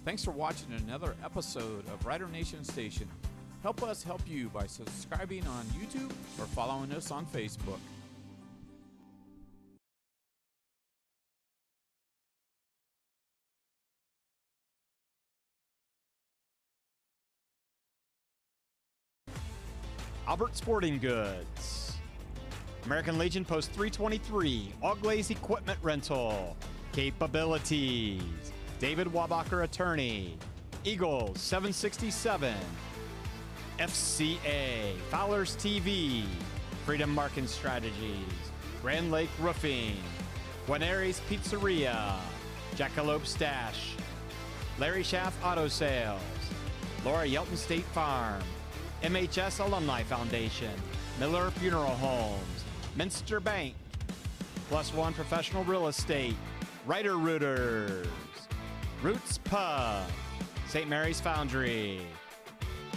Thanks for watching another episode of Rider Nation Station. Help us help you by subscribing on YouTube or following us on Facebook. Albert Sporting Goods, American Legion Post 323, Auglaze Equipment Rental, Capabilities, David Wabacher Attorney, Eagles 767, FCA, Fowler's TV, Freedom Marketing Strategies, Grand Lake Roofing, Guarneri's Pizzeria, Jackalope Stash, Larry Schaff Auto Sales, Laura Yelton State Farm, MHS Alumni Foundation, Miller Funeral Homes, Minster Bank, Plus One Professional Real Estate, Rider Rooters, Roots Pub, St. Mary's Foundry,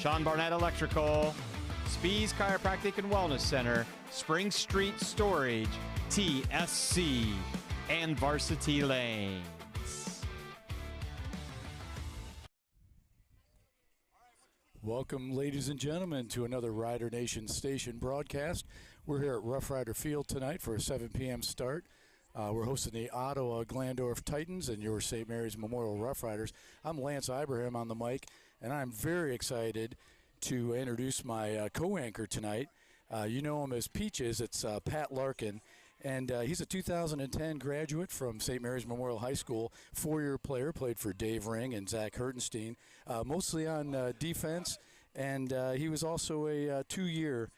Sean Barnett Electrical, Spees Chiropractic and Wellness Center, Spring Street Storage, TSC, and Varsity Lanes. Welcome, ladies and gentlemen, to another Rider Nation Station broadcast. We're here at Rough Rider Field tonight for a 7 p.m. start. We're hosting the Ottawa-Glandorf Titans and your St. Mary's Memorial Rough Riders. I'm Lance Ibrahim on the mic, and I'm very excited to introduce my co-anchor tonight. You know him as Peaches. It's Pat Larkin, and he's a 2010 graduate from St. Mary's Memorial High School, four-year player, played for Dave Ring and Zach Hertenstein, mostly on defense, and he was also a two-year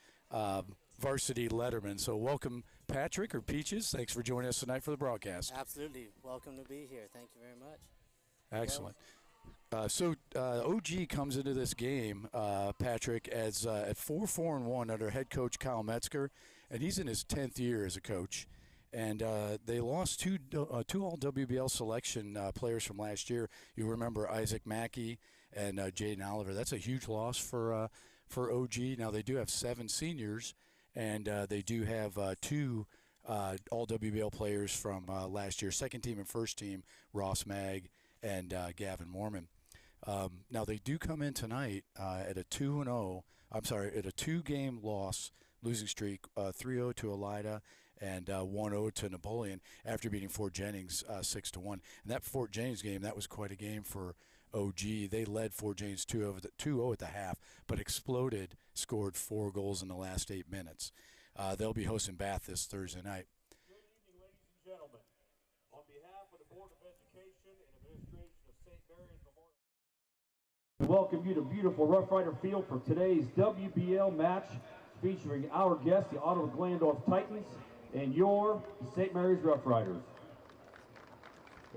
varsity letterman. So welcome, Patrick, or Peaches. Thanks for joining us tonight for the broadcast. Absolutely. Welcome to be here. Thank you very much. Excellent. OG comes into this game, Patrick, as at 4-4-1 under head coach Kyle Metzger, and he's in his 10th year as a coach. And they lost two All-WBL selection players from last year. You remember Isaac Mackey and Jaden Oliver. That's a huge loss for OG. Now, they do have 7 seniors, and they do have 2 All-WBL players from last year, second team and first team, Ross Mag and Gavin Mormon. Now, they do come in tonight at a 2-game loss, losing streak, 3-0 to Elida and 1-0 to Napoleon after beating Fort Jennings 6-1. And that Fort Jennings game, that was quite a game for OG. They led Fort Jennings 2-0 at the half, but exploded, scored 4 goals in the last 8 minutes. They'll be hosting Bath this Thursday night. Good evening, ladies and gentlemen. On behalf of the Board of Education and Administration of St. Mary's Memorial, we welcome you to beautiful Rough Rider Field for today's WBL match featuring our guests, the Ottawa-Glandorf Titans, and your St. Mary's Rough Riders.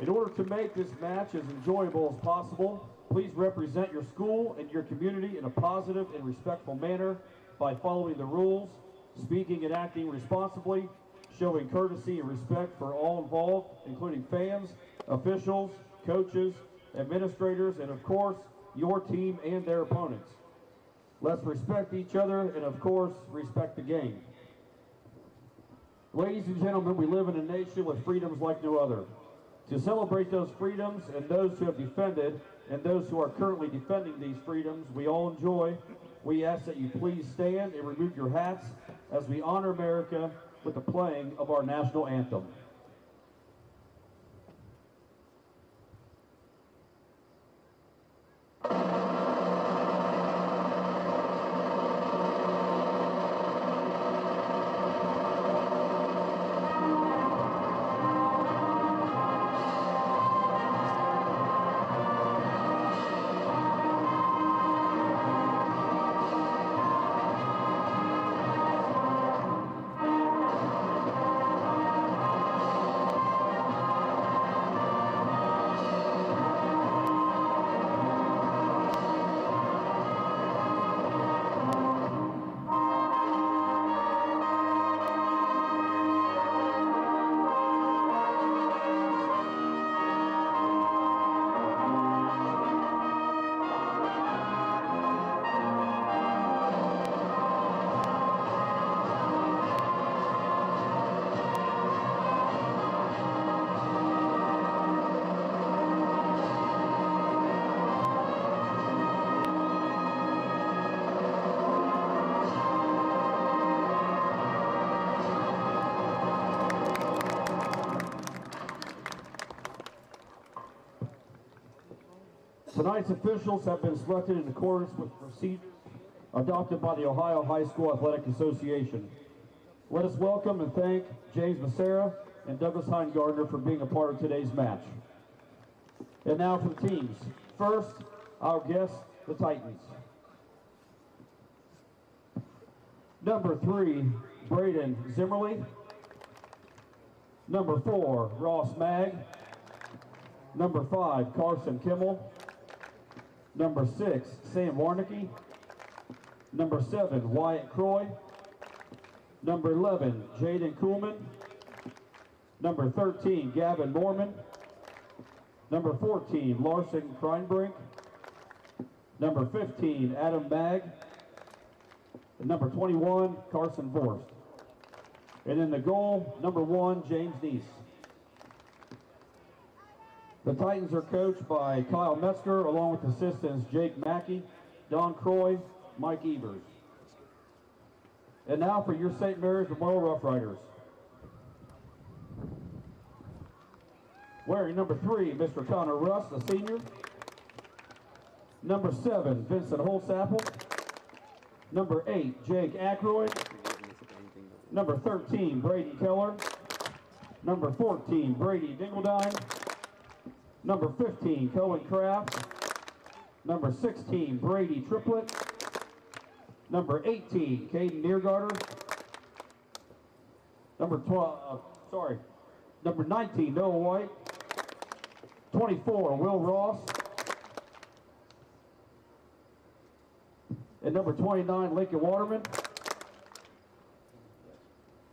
In order to make this match as enjoyable as possible, please represent your school and your community in a positive and respectful manner by following the rules, speaking and acting responsibly, showing courtesy and respect for all involved, including fans, officials, coaches, administrators, and of course, your team and their opponents. Let's respect each other and, of course, respect the game. Ladies and gentlemen, we live in a nation with freedoms like no other. To celebrate those freedoms and those who have defended and those who are currently defending these freedoms we all enjoy, we ask that you please stand and remove your hats as we honor America with the playing of our national anthem. Tonight's officials have been selected in accordance with procedures adopted by the Ohio High School Athletic Association. Let us welcome and thank James Becerra and Douglas Heingardner for being a part of today's match. And now for the teams. First, our guest, the Titans. Number 3, Braden Zimmerly. Number 4, Ross Mag. Number 5, Carson Kimmel. Number 6, Sam Warnicki. Number 7, Wyatt Croy. Number 11, Jaden Kuhlman. Number 13, Gavin Morman. Number 14, Larson Kreinbrink. Number 15, Adam Mag. And number 21, Carson Vorst. And in the goal, number 1, James Neese. The Titans are coached by Kyle Metzger, along with assistants Jake Mackey, Don Croy, Mike Evers. And now for your St. Mary's Memorial Rough Riders. Wearing number 3, Mr. Connor Russ, a senior. Number 7, Vincent Holsapple. Number 8, Jake Ackroyd. Number 13, Braden Keller. Number 14, Brady Dingledine. Number 15, Cohen Kraft. Number 16, Brady Triplett. Number 18, Caden Neergarter. Number 19, Noah White. 24, Will Ross. And number 29, Lincoln Waterman.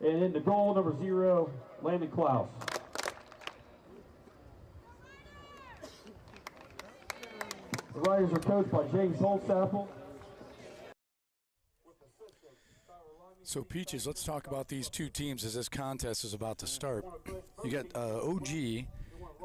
And in the goal, number 0, Landon Klaus. The Riders are coached by James Holsapple. So, Peaches, let's talk about these two teams as this contest is about to start. You got OG,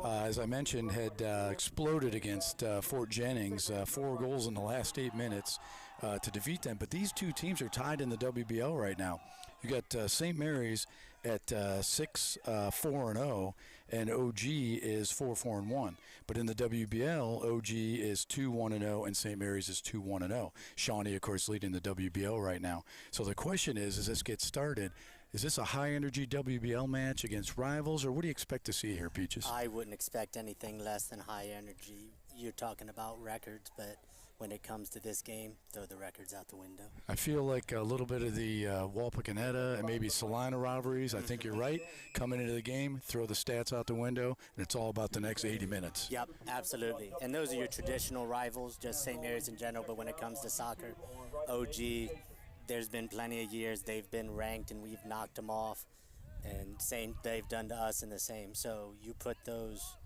as I mentioned, had exploded against Fort Jennings, 4 goals in the last 8 minutes to defeat them. But these two teams are tied in the WBL right now. You got St. Mary's at 6-4-0, and OG is 4-4-1. But in the WBL, OG is 2-1-0, and St. Mary's is 2-1-0. Shawnee, of course, leading the WBL right now. So the question is, as this gets started, is this a high-energy WBL match against rivals, or what do you expect to see here, Peaches? I wouldn't expect anything less than high energy. You're talking about records, but when it comes to this game, throw the records out the window. I feel like a little bit of the Walpacanetta and maybe Salina rivalries. I think you're right. Coming into the game, throw the stats out the window, and it's all about the next 80 minutes. Yep, absolutely. And those are your traditional rivals, just St. Mary's in general. But when it comes to soccer, OG, there's been plenty of years they've been ranked and we've knocked them off. And same they've done to us in the same. So you put those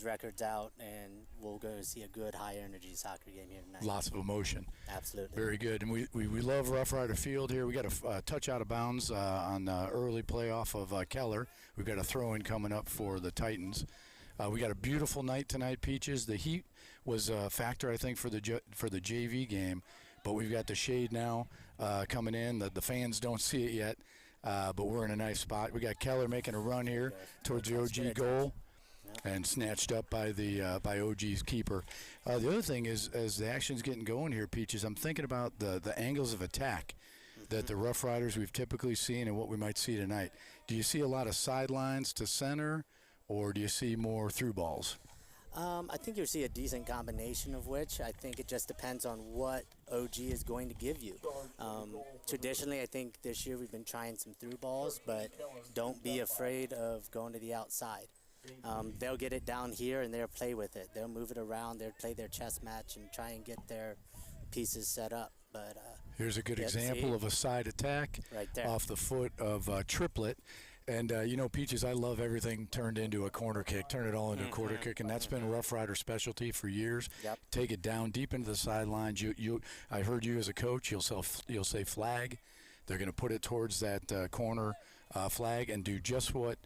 records out, and we'll go see a good high-energy soccer game here tonight. Lots of emotion. Absolutely. Very good. And we love Rough Rider Field here. We got a touch out of bounds on early play off of Keller. We've got a throw-in coming up for the Titans. We got a beautiful night tonight, Peaches. The heat was a factor, I think, for the JV game, but we've got the shade now coming in. The fans don't see it yet, but we're in a nice spot. We got Keller making a run here towards the OG goal. And snatched up by by OG's keeper. The other thing is, as the action's getting going here, Peaches, I'm thinking about the angles of attack that the Rough Riders we've typically seen and what we might see tonight. Do you see a lot of sidelines to center, or do you see more through balls? I think you'll see a decent combination of which. I think it just depends on what OG is going to give you. Traditionally, I think this year we've been trying some through balls, but don't be afraid of going to the outside. They'll get it down here and they'll play with it. They'll move it around. They'll play their chess match and try and get their pieces set up. But here's a good example of a side attack right there off the foot of Triplett. And, you know, Peaches, I love everything turned into a corner kick. Turn it all into a corner kick, and that's been Rough Rider specialty for years. Yep. Take it down deep into the sidelines. I heard you as a coach, you'll say flag. They're going to put it towards that corner flag and do just what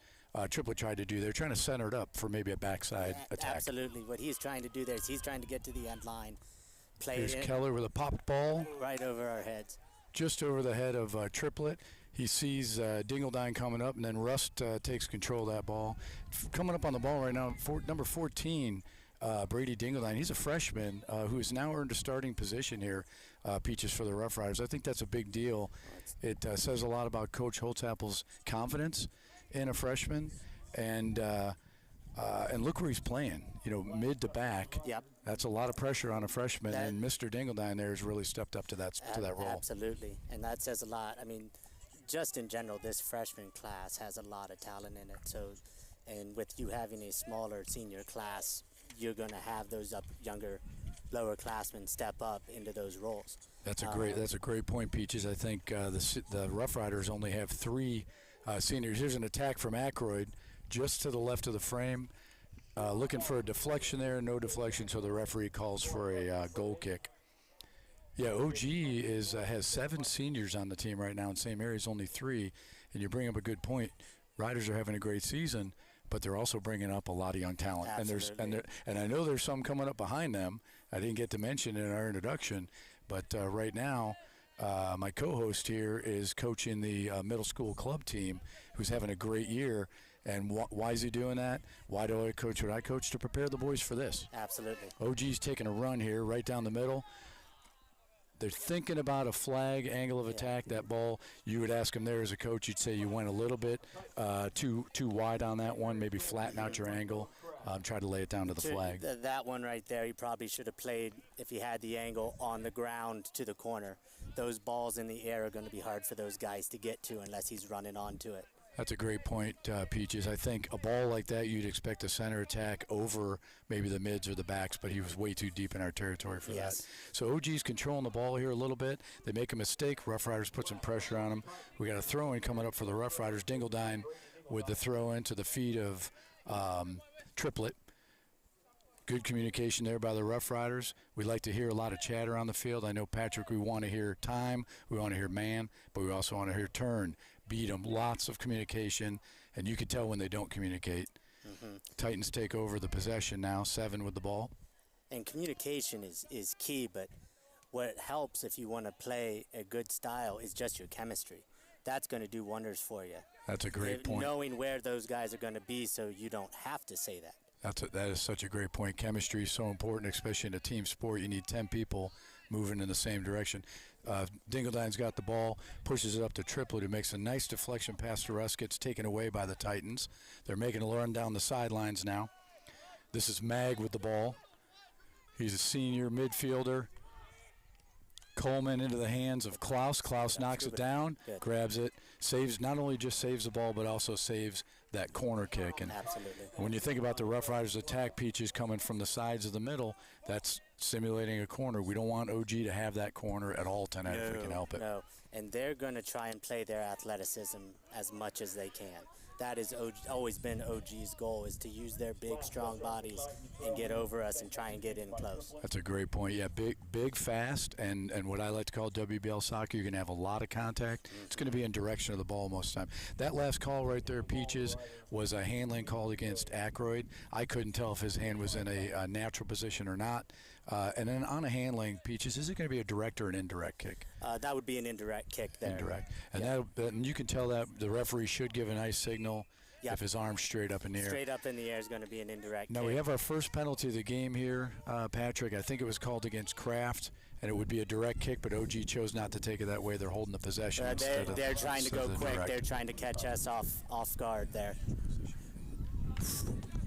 Triplett tried to do. They're trying to center it up for maybe a backside attack. Absolutely. What he's trying to do there is he's trying to get to the end line. Here's Keller with a popped ball. Right over our heads. Just over the head of Triplett. He sees Dingledine coming up, and then Rust takes control of that ball. Coming up on the ball right now, number 14, Brady Dingledine. He's a freshman who has now earned a starting position here, Peaches, for the Rough Riders. I think that's a big deal. It says a lot about Coach Holtzappel's confidence in a freshman, and look where he's playing. Mid to back. Yep. That's a lot of pressure on a freshman, and Mr. Dingledine there has really stepped up to that role. Absolutely, and that says a lot. I mean, just in general, this freshman class has a lot of talent in it. So, and with you having a smaller senior class, you're going to have those younger, lower classmen step up into those roles. That's a great point, Peaches. I think the Rough Riders only have 3 seniors. Here's an attack from Ackroyd, just to the left of the frame, looking for a deflection there. No deflection, so the referee calls for a goal kick. Yeah, OG has 7 seniors on the team right now, and St. Mary's only 3. And you bring up a good point. Riders are having a great season, but they're also bringing up a lot of young talent. Absolutely. And I know there's some coming up behind them. I didn't get to mention in our introduction, but right now my co-host here is coaching the middle school club team, who's having a great year. And why is he doing that? Why do I coach what I coach? To prepare the boys for this. Absolutely. OG's taking a run here right down the middle. They're thinking about a flag, angle of attack, that ball. You would ask them there as a coach, you'd say you went a little bit too wide on that one, maybe flatten out your angle, try to lay it down to the flag. That one right there, he probably should have played, if he had the angle, on the ground to the corner. Those balls in the air are going to be hard for those guys to get to unless he's running onto it. That's a great point, Peaches. I think a ball like that, you'd expect a center attack over maybe the mids or the backs, but he was way too deep in our territory for that. So OG's controlling the ball here a little bit. They make a mistake. Rough Riders put some pressure on them. We got a throw-in coming up for the Rough Riders. Dingledine with the throw-in to the feet of Triplet. Good communication there by the Rough Riders. We like to hear a lot of chatter on the field. I know, Patrick, we want to hear time, we want to hear man, but we also want to hear turn, beat them. Lots of communication, and you can tell when they don't communicate. Mm-hmm. Titans take over the possession now, 7 with the ball. And communication is key, but what helps if you want to play a good style is just your chemistry. That's going to do wonders for you. That's a great point. Knowing where those guys are going to be so you don't have to say that. That is such a great point. Chemistry is so important, especially in a team sport. You need 10 people moving in the same direction. Dingledine's got the ball, pushes it up to Triplet, who makes a nice deflection pass to Russ, gets taken away by the Titans. They're making a run down the sidelines now. This is Mag with the ball. He's a senior midfielder. Coleman into the hands of Klaus. Klaus knocks it down, grabs it, saves, not only just saves the ball, but also saves that corner kick. And absolutely. When you think about the Rough Riders attack, Peaches, coming from the sides of the middle, that's simulating a corner. We don't want OG to have that corner at all tonight if we can help it. No, and they're going to try and play their athleticism as much as they can. That has always been OG's goal, is to use their big, strong bodies and get over us and try and get in close. That's a great point. Yeah, big, fast, and what I like to call WBL soccer, you're going to have a lot of contact. Mm-hmm. It's going to be in direction of the ball most of the time. That last call right there, Peaches, was a handling call against Ackroyd. I couldn't tell if his hand was in a natural position or not. And then on a handling, Peaches, is it going to be a direct or an indirect kick? That would be an indirect kick there. Indirect. And and you can tell that the referee should give a nice signal if his arm's straight up in the air. Straight up in the air is going to be an indirect Now, kick. we have our first penalty of the game here, Patrick. I think it was called against Kraft, and it would be a direct kick, but OG chose not to take it that way. They're holding the possession they're trying to go quick. Direct. They're trying to catch us off guard there.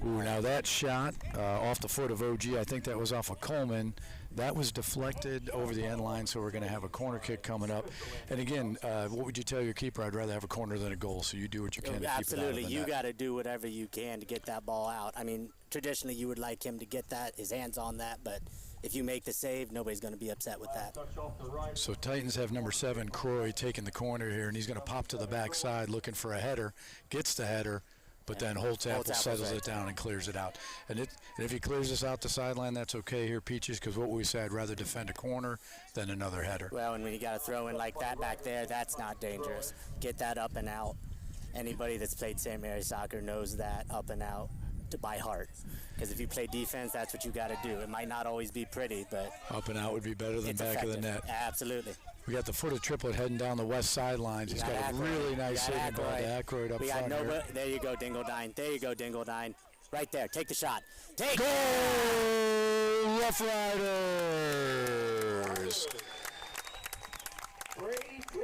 Ooh, now that shot off the foot of OG, I think that was off of Coleman. That was deflected over the end line, so we're going to have a corner kick coming up. And again, what would you tell your keeper? I'd rather have a corner than a goal, so you do what you can to keep it out of the net. Absolutely. You got to do whatever you can to get that ball out. I mean, traditionally you would like him to get his hands on that, but if you make the save, nobody's going to be upset with that. So Titans have number 7, Croy, taking the corner here, and he's going to pop to the backside looking for a header. Gets the header. But then Holtzappel settles it down and clears it out. And if he clears this out the sideline, that's okay here, Peaches, because what we said, I'd rather defend a corner than another header. Well, and when you got to throw in like that back there, that's not dangerous. Get that up and out. Anybody that's played St. Mary's soccer knows that up and out by heart. Because if you play defense, that's what you got to do. It might not always be pretty, but up and out would be better than back effective. of the net. Absolutely. We got the foot of Triplet heading down the west sidelines. He's got a really nice hitting ball to Ackroyd up front here. There you go, Dingledine. There you go, Dingledine. Right there. Take the shot. Take Goal, Rough Riders!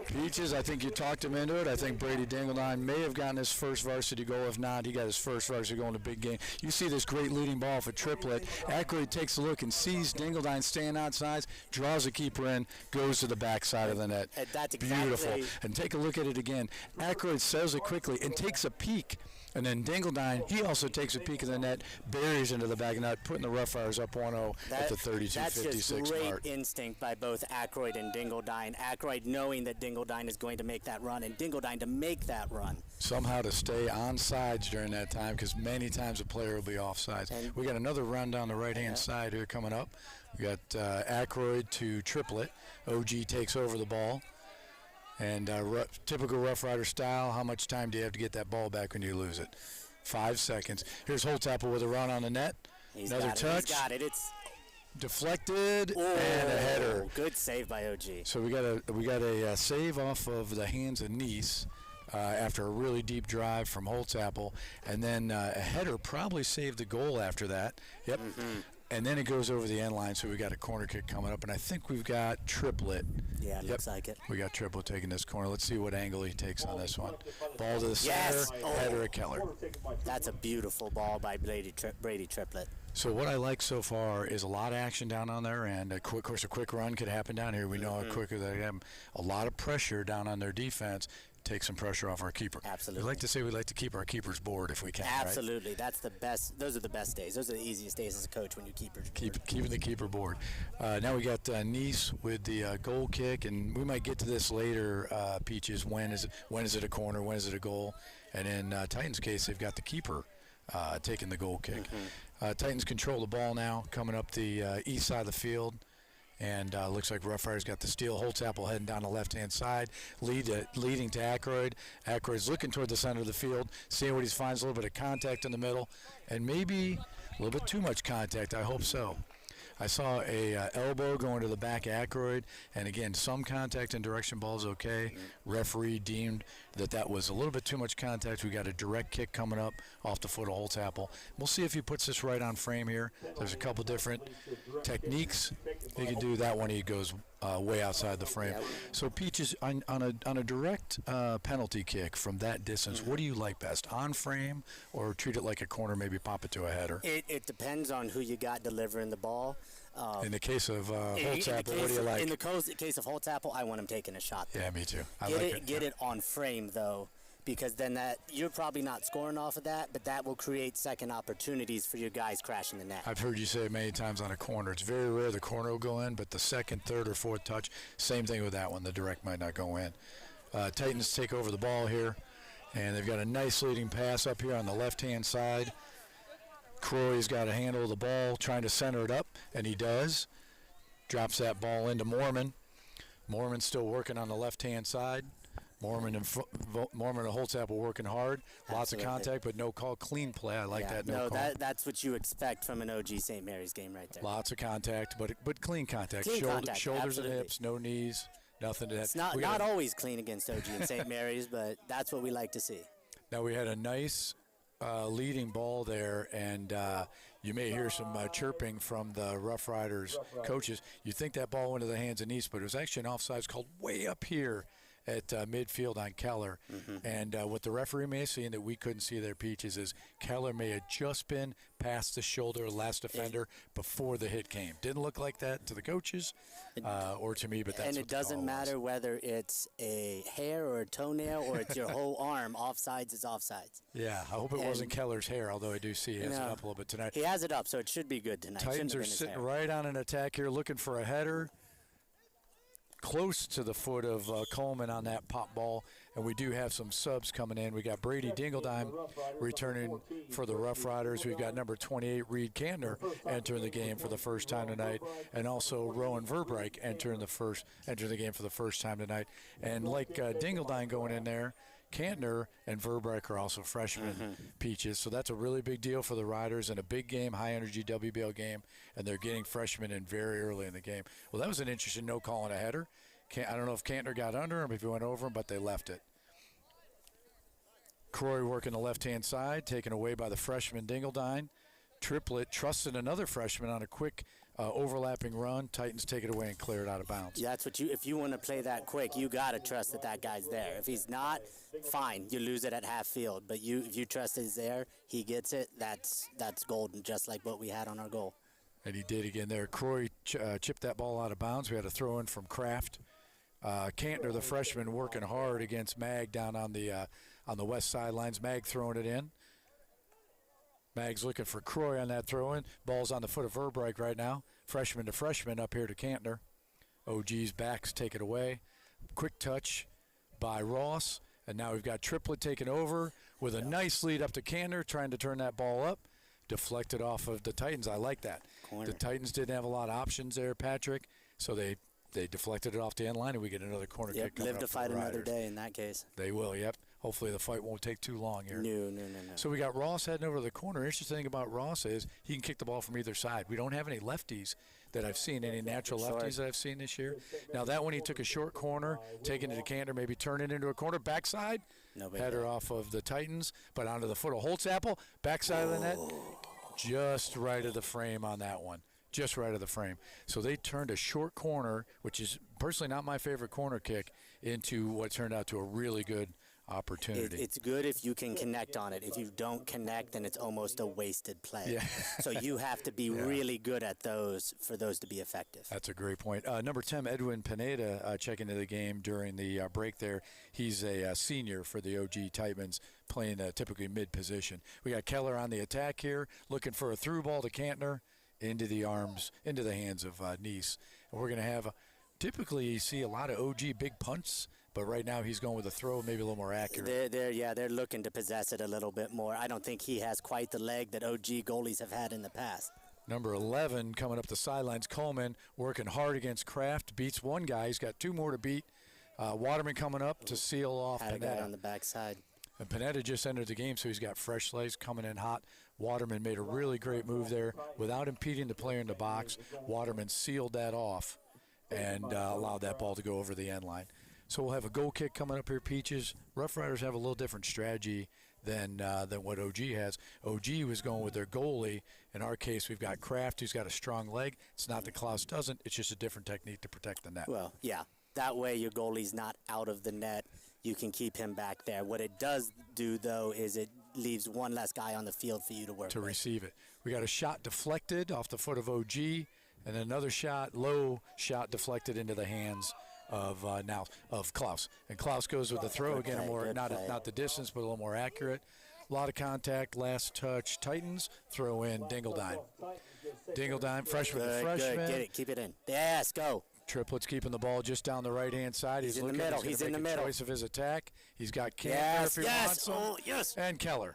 Peaches, I think you talked him into it. I think Brady Dingledine may have gotten his first varsity goal. If not, he got his first varsity goal in a big game. You see this great leading ball for triplet. Aykroyd takes a look and sees Dingledine staying outside, draws the keeper in, goes to the backside of the net. And that's exactly beautiful. And take a look at it again. Aykroyd sells it quickly and takes a peek. And then Dingledine, he also takes a peek at the net, buries into the back of the net, putting the Rough Riders up 1-0 at the 32:56 That's just great mark. instinct by both Aykroyd and Dingledine. Aykroyd knowing that Dingledine is going to make that run, and Dingledine to make that run. Somehow to stay on sides during that time, because many times a player will be off sides. We got another run down the right-hand side here coming up. We got Aykroyd to triplet. OG takes over the ball. And typical Rough Rider style, how much time do you have to get that ball back when you lose it? 5 seconds. Here's Holtapple with a run on the net. Another touch. He's got it. It's deflected and a header. Good save by OG. So we got a save off of the hands of Nice after a really deep drive from Holtapple, and then a header probably saved the goal after that. Yep. And then it goes over the end line, so we got a corner kick coming up, and I think we've got triplet. Yeah, looks like it. We got triplet taking this corner. Let's see what angle he takes on this one. Ball to the center, header at Keller. That's a beautiful ball by Brady Triplet. So what I like so far is a lot of action down on their end. Of course, a quick run could happen down here. We know how quicker they have a lot of pressure down on their defense. Take some pressure off our keeper. Absolutely. We like to say we like to keep our keepers bored if we can. Absolutely. Right? That's the best. Those are the best days. Those are the easiest days as a coach when you keeping the keeper bored. Now we got Nice with the goal kick, and we might get to this later. Peaches, when is it a corner? When is it a goal? And in Titans' case, they've got the keeper taking the goal kick. Titans control the ball now, coming up the east side of the field. And looks like Rough Riders got the steal. Holtapple heading down the left-hand side, leading to Aykroyd. Aykroyd's looking toward the center of the field, seeing what he finds, a little bit of contact in the middle, and maybe a little bit too much contact. I hope so. I saw a elbow going to the back of Aykroyd, and again, some contact and direction ball's okay. Referee deemed that was a little bit too much contact. We got a direct kick coming up off the foot of Holtapple. We'll see if he puts this right on frame here. There's a couple different techniques he can do. That one he goes way outside the frame. So Peaches, on a direct penalty kick from that distance, what do you like best? On frame or treat it like a corner, maybe pop it to a header? It depends on who you got delivering the ball. In the case of Holtapple, what do you like? In the case of Holtapple, I want him taking a shot there. Yeah, me too. Get it on frame, though, because then you're probably not scoring off of that, but that will create second opportunities for your guys crashing the net. I've heard you say it many times on a corner. It's very rare the corner will go in, but the second, third, or fourth touch, same thing with that one. The direct might not go in. Titans take over the ball here, and they've got a nice leading pass up here on the left-hand side. Croy's got a handle of the ball, trying to center it up, and he does. Drops that ball into Mormon. Mormon's still working on the left-hand side. Mormon and Holtapple working hard. Lots of contact, but no call. Clean play. I like that. No call. That's what you expect from an OG St. Mary's game right there. Lots of contact, but clean contact. Contact, shoulders absolutely. and hips, no knees, nothing to that. It's not always clean against OG and St. Mary's, but that's what we like to see. Now we had a nice leading ball there, and you may hear some chirping from the Rough Riders coaches. You think that ball went into the hands of Nice, but it was actually an offsides called way up here at midfield on Keller. And what the referee may have seen that we couldn't see their Peaches is Keller may have just been past the shoulder of the last defender before the hit came. Didn't look like that to the coaches or to me, but that's and what it doesn't matter whether it's a hair or a toenail or it's your whole arm. Offsides is offsides. Yeah, I hope it wasn't Keller's hair, although I do see he has it up a little bit tonight. He has it up, so it should be good tonight. Titans are sitting right on an attack here, looking for a header close to the foot of Coleman on that pop ball, and we do have some subs coming in. We got Brady Dingledine returning for the Rough Riders. We've got number 28 Reed Kantner entering the game for the first time tonight, and also Rowan Verbeek entering the game for the first time tonight. And like Dingledine going in there, Kantner and Verbeek are also freshmen Peaches, so that's a really big deal for the Riders and a big game, high-energy WBL game, and they're getting freshmen in very early in the game. Well, that was an interesting no call on a header. I don't know if Kantner got under him, if he went over him, but they left it. Croy working the left-hand side, taken away by the freshman Dingledine. Triplett trusted another freshman on a quick overlapping run. Titans take it away and clear it out of bounds. Yeah, that's what if you want to play that quick, you got to trust that guy's there. If he's not, fine, you lose it at half field. But if you trust he's there, he gets it, that's golden, just like what we had on our goal. And he did again there. Croy chipped that ball out of bounds. We had a throw in from Kraft. Cantner, the freshman, working hard against Mag down on the west sidelines. Mag throwing it in. Mag's looking for Croy on that throw-in. Ball's on the foot of Verbeek right now. Freshman to freshman up here to Cantner. OG's backs take it away. Quick touch by Ross. And now we've got Triplett taking over with a nice lead up to Cantner, trying to turn that ball up. Deflected off of the Titans. I like that. Corner. The Titans didn't have a lot of options there, Patrick. So they deflected it off the end line, and we get another corner kick coming live up to for fight the another Riders. day in that case. They will, yep. Hopefully the fight won't take too long here. No. So we got Ross heading over to the corner. Interesting thing about Ross is he can kick the ball from either side. We don't have any lefties that I've seen, any natural lefties that I've seen this year. Now that one he took a short corner, taking it to Cantner, maybe turn it into a corner, backside, header off of the Titans, but onto the foot of Holtzapfel, backside of the net, just right of the frame on that one. Just right of the frame. So they turned a short corner, which is personally not my favorite corner kick, into what turned out to a really good opportunity. It's good if you can connect on it. If you don't connect, then it's almost a wasted play. Yeah. So you have to be really good at those for those to be effective. That's a great point. Number 10, Edwin Pineda, checking into the game during the break there. He's a senior for the OG Titans, playing typically mid-position. We got Keller on the attack here, looking for a through ball to Cantner, into the hands of Nice. And we're going to have, typically you see a lot of OG big punts, but right now he's going with a throw, maybe a little more accurate. They're looking to possess it a little bit more. I don't think he has quite the leg that OG goalies have had in the past. Number 11 coming up the sidelines, Coleman working hard against Kraft, beats one guy. He's got two more to beat. Waterman coming up to seal off Had Pineda. a guy on the backside. And Pineda just entered the game, so he's got fresh legs coming in hot. Waterman made a really great move there without impeding the player in the box. Waterman sealed that off and allowed that ball to go over the end line. So we'll have a goal kick coming up here, Peaches. Rough Riders have a little different strategy than what OG has. OG was going with their goalie. In our case, we've got Kraft, who's got a strong leg. It's not that Klaus doesn't. It's just a different technique to protect the net. Well, yeah. That way your goalie's not out of the net. You can keep him back there. What it does do, though, is it leaves one less guy on the field for you to work to with. receive it. We got a shot deflected off the foot of OG, and another low shot deflected into the hands of Klaus. And Klaus goes with the throw again, not the distance, but a little more accurate. A lot of contact, last touch. Titans throw in Dingledine. Freshman to freshman. Good. Get it. Keep it in. Yes, go. Triplett's keeping the ball just down the right-hand side. He's in the middle. He's in the middle. Choice of his attack. He's got Cantner if he wants him. And Keller.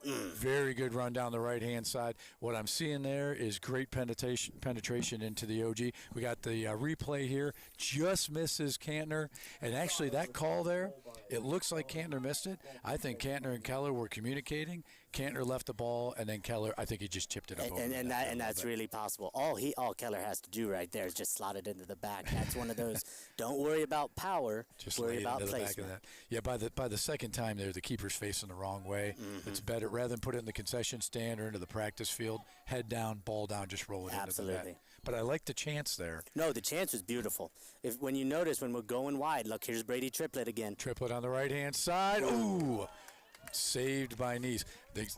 Very good run down the right-hand side. What I'm seeing there is great penetration into the OG. We got the replay here. Just misses Cantner. And actually, that call there, it looks like Cantner missed it. I think Cantner and Keller were communicating. Cantner left the ball, and then Keller, I think he just chipped it up. And that's really possible. All Keller has to do right there is just slot it into the back. That's one of those. Don't worry about power. Just worry about placement. Yeah, by the second time there, the keeper's facing the wrong way. Mm-hmm. It's better rather than put it in the concession stand or into the practice field. Head down, ball down, just roll it into the net. But I like the chance there. No, the chance was beautiful. When you notice when we're going wide, look, here's Brady Triplett again. Triplett on the right-hand side. Ooh! Saved by Nice.